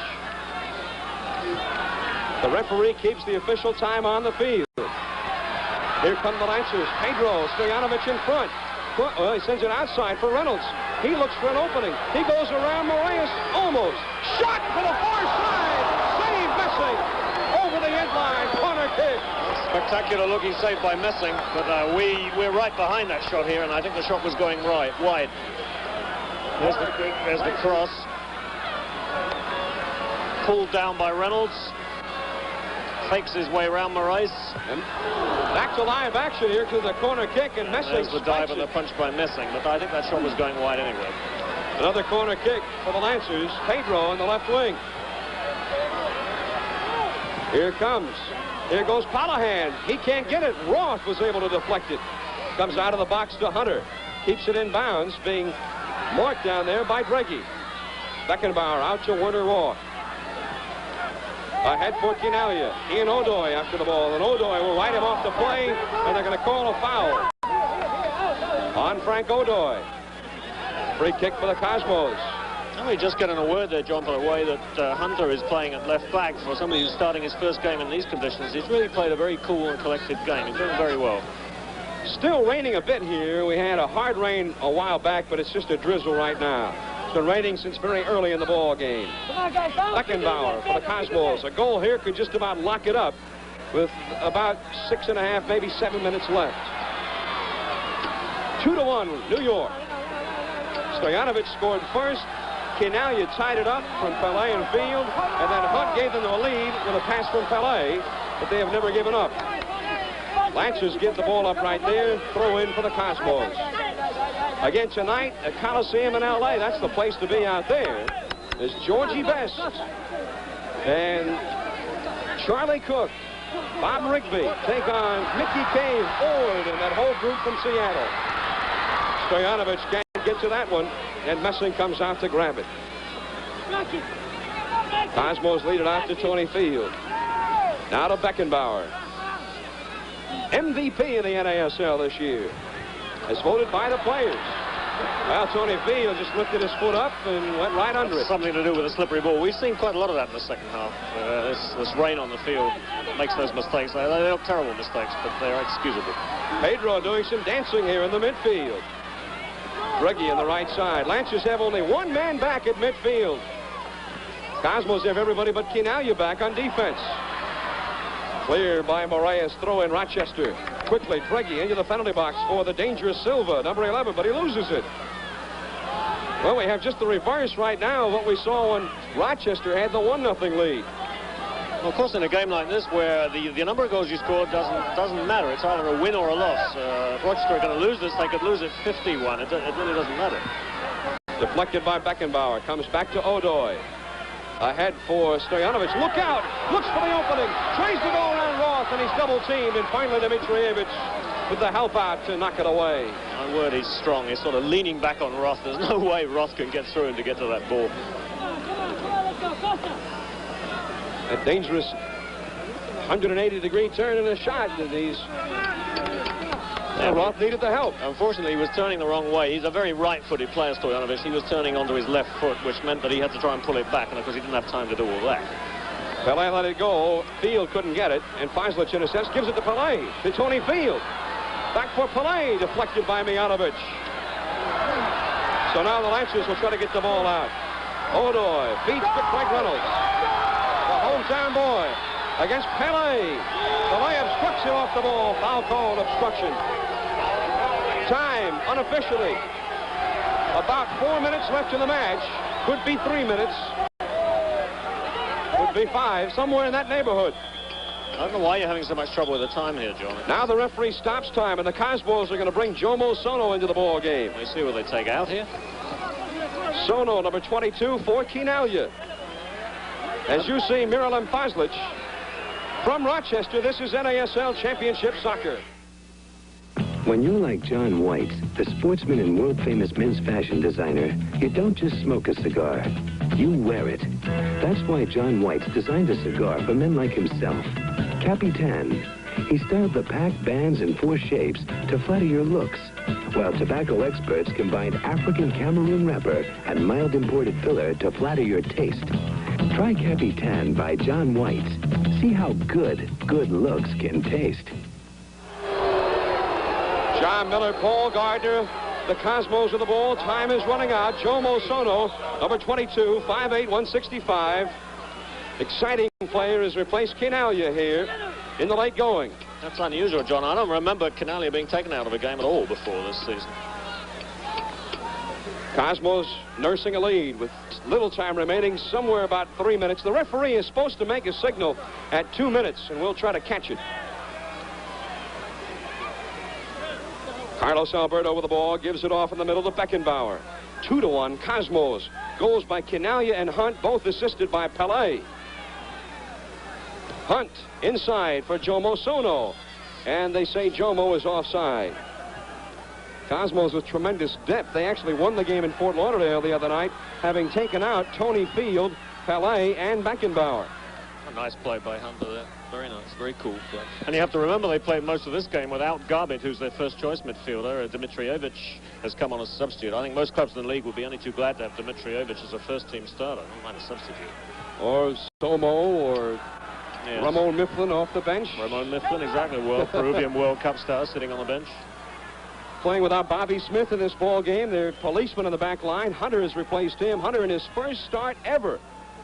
S7: The referee keeps the official time on the field. Here come the Lancers. Pedro Stojanovic in front. Well, he sends it outside for Reynolds. He looks for an opening. He goes around Moraes. Almost. Shot for the far side. Save Messing. Over the end line. Corner kick.
S8: Spectacular looking save by Messing, but we're right behind that shot here, and I think the shot was going wide. There's the cross. Pulled down by Reynolds. Fakes his way around Moraes.
S7: And back to live action here to the corner kick, and Messing.
S8: There's the dive and the punch by Messing, but I think that shot was going wide anyway.
S7: Another corner kick for the Lancers. Pedro on the left wing. Here comes. Here goes Palahan. He can't get it. Roth was able to deflect it. Comes out of the box to Hunter. Keeps it in bounds, being marked down there by Dreggy. Beckenbauer out to Werner Roth. Ahead for Chinaglia. Ian Odoy after the ball, and Odoy will write him off the play, and they're going to call a foul on Frank Odoy. Free kick for the Cosmos.
S8: Let me just get in a word there, John, for the way that Hunter is playing at left back. For somebody who's starting his first game in these conditions, he's really played a very cool and collected game. He's doing very well.
S7: Still raining a bit here. We had a hard rain a while back, but it's just a drizzle right now. It's been raining since very early in the ball game. Beckenbauer for the Cosmos. A goal here could just about lock it up with about 6.5, maybe 7 minutes left. 2-1, New York. Stojanovic scored first. Chinaglia tied it up from Pelé in field, and then Hunt gave them the lead with a pass from Pelé, but they have never given up. Lancers give the ball up right there, throw in for the Cosmos. Again tonight, at Coliseum in L.A., that's the place to be out there. There's Georgie Best and Charlie Cook, Bob Rigby take on Mickey Cave, Ord, and that whole group from Seattle. Stojanovic can't get to that one, and Messing comes out to grab it. Cosmos lead it out to Tony Field. Now to Beckenbauer. MVP in the NASL this year, as voted by the players. Well, Tony Field just lifted his foot up and went right under it.
S8: Something to do with a slippery ball. We've seen quite a lot of that in the second half. This rain on the field makes those mistakes. They're terrible mistakes, but they're excusable.
S7: Pedro doing some dancing here in the midfield. Dreggy on the right side. Lancers have only one man back at midfield. Cosmos have everybody but Chinaglia back on defense. Cleared by Moraes, throw in Rochester. Quickly, Dreggy into the penalty box for the dangerous Silva, number 11, but he loses it. Well, we have just the reverse right now of what we saw when Rochester had the 1-0 lead.
S8: Well, of course, in a game like this, where the number of goals you score doesn't matter. It's either a win or a loss. If Rochester are going to lose this, they could lose it 51. It really doesn't matter.
S7: Deflected by Beckenbauer. Comes back to Odoy. Ahead for Stojanovic. Look out! Looks for the opening. Tries to go around Roth, and he's double-teamed. And finally, Dmitrievich with the help out to knock it away.
S8: My word, he's strong. He's sort of leaning back on Roth. There's no way Roth can get through him to get to that ball.
S7: A dangerous 180-degree turn in a shot that he's... Roth needed the help.
S8: Unfortunately, he was turning the wrong way. He's a very right-footed player, Stojanovic. He was turning onto his left foot, which meant that he had to try and pull it back, and of course he didn't have time to do all that.
S7: Pele let it go. Field couldn't get it, and Fazlic intercepts, gives it to Pele, to Tony Field. Back for Pele, deflected by Mijanovic. So now the Lancers will try to get the ball out. Odoy feeds to Craig Reynolds. The hometown boy against Pele. Pele obstructs him off the ball. Foul called, obstruction. Time, unofficially. About 4 minutes left in the match. Could be 3 minutes. Could be 5, somewhere in that neighborhood.
S8: I don't know why you're having so much trouble with the time here, John.
S7: Now the referee stops time, and the Cosmos are going to bring Jomo Sono into the ball game.
S8: Let's see what they take out here.
S7: Sono, number 22, for Chinaglia. As you see, Miralem Fazlic from Rochester. This is NASL Championship Soccer.
S5: When you're like John White, the sportsman and world-famous men's fashion designer, you don't just smoke a cigar. You wear it. That's why John White's designed a cigar for men like himself. Capitan. He styled the pack, bands, and 4 shapes to flatter your looks, while tobacco experts combined African Cameroon wrapper and mild imported filler to flatter your taste. Try Capitan by John White. See how good looks can taste.
S7: John Miller, Paul Gardner, the Cosmos of the ball. Time is running out. Jomo Sono, number 22, 5'8", 165. Exciting player has replaced Chinaglia here in the late going.
S8: That's unusual, John. I don't remember Chinaglia being taken out of a game at all before this season.
S7: Cosmos nursing a lead with little time remaining, somewhere about 3 minutes. The referee is supposed to make a signal at 2 minutes, and we'll try to catch it. Carlos Alberto with the ball, gives it off in the middle to Beckenbauer. 2-1, Cosmos. Goals by Chinaglia and Hunt, both assisted by Pele. Hunt inside for Jomo Sono, and they say Jomo is offside. Cosmos with tremendous depth. They actually won the game in Fort Lauderdale the other night, having taken out Tony Field, Pele, and Beckenbauer.
S8: A nice play by Hunter there. Very nice, very cool play. And you have to remember they played most of this game without Garbett, who's their first choice midfielder. Dimitrijevic has come on as a substitute. I think most clubs in the league would be only too glad to have Dimitrijevic as a first-team starter, not mind a substitute.
S7: Or Somo, or yes, Ramon Mifflin off the bench.
S8: Ramon Mifflin, exactly. Peruvian World Cup star sitting on the bench.
S7: Playing without Bobby Smith in this ball game. Their policeman in the back line. Hunter has replaced him. Hunter in his first start ever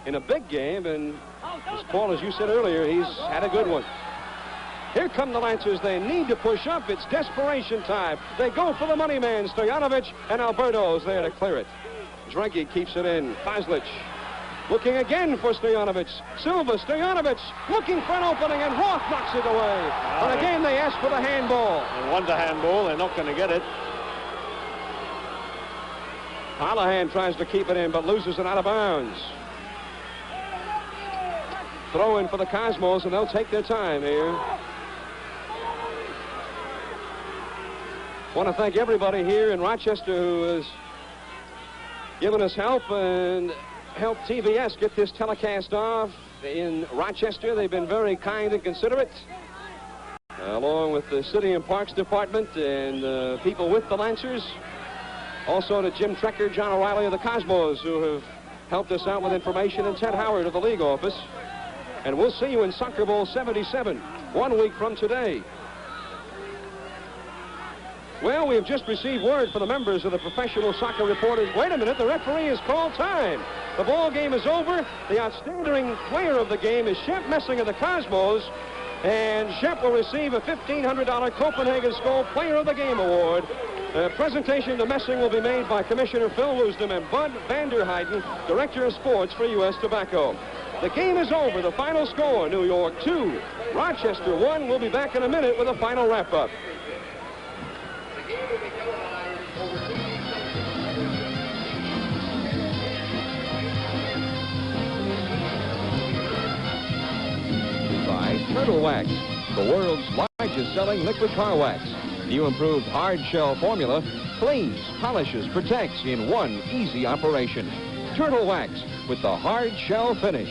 S7: in a big game, and Paul, as you said earlier, he's had a good one. Here come the Lancers. They need to push up. It's desperation time. They go for the money man. Stojanovic and Alberto's there to clear it. Drenke keeps it in. Fazlic looking again for Stojanovic. Silva, Stojanovic looking for an opening, and Roth knocks it away. And again, they ask for the handball.
S8: They want the handball. They're not going to get it.
S7: Holohan tries to keep it in, but loses it out of bounds. Throw in for the Cosmos, and they'll take their time here. Want to thank everybody here in Rochester who has given us help and helped TVS get this telecast off in Rochester. They've been very kind and considerate, along with the City and Parks Department and people with the Lancers. Also to Jim Trecker, John O'Reilly of the Cosmos, who have helped us out with information, and Ted Howard of the league office. And we'll see you in Soccer Bowl 77, 1 week from today. Well, we've just received word from the members of the professional soccer reporters. Wait a minute, the referee has called time. The ball game is over. The outstanding player of the game is Shep Messing of the Cosmos. And Shep will receive a $1,500 Copenhagen Skull Player of the Game Award. A presentation to Messing will be made by Commissioner Phil Woosnam and Bud Vanderheiden, Director of Sports for U.S. Tobacco. The game is over. The final score, New York 2, Rochester 1. We'll be back in a minute with a final wrap-up. By Turtle Wax, the world's largest selling liquid car wax. New improved hard shell formula cleans, polishes, protects in one easy operation. Turtle Wax with the hard shell finish.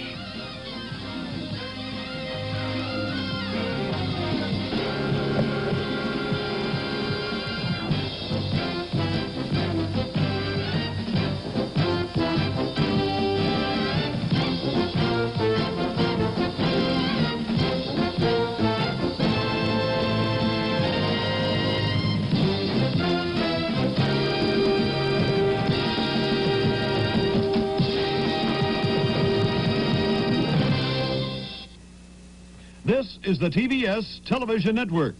S12: is the TBS television network.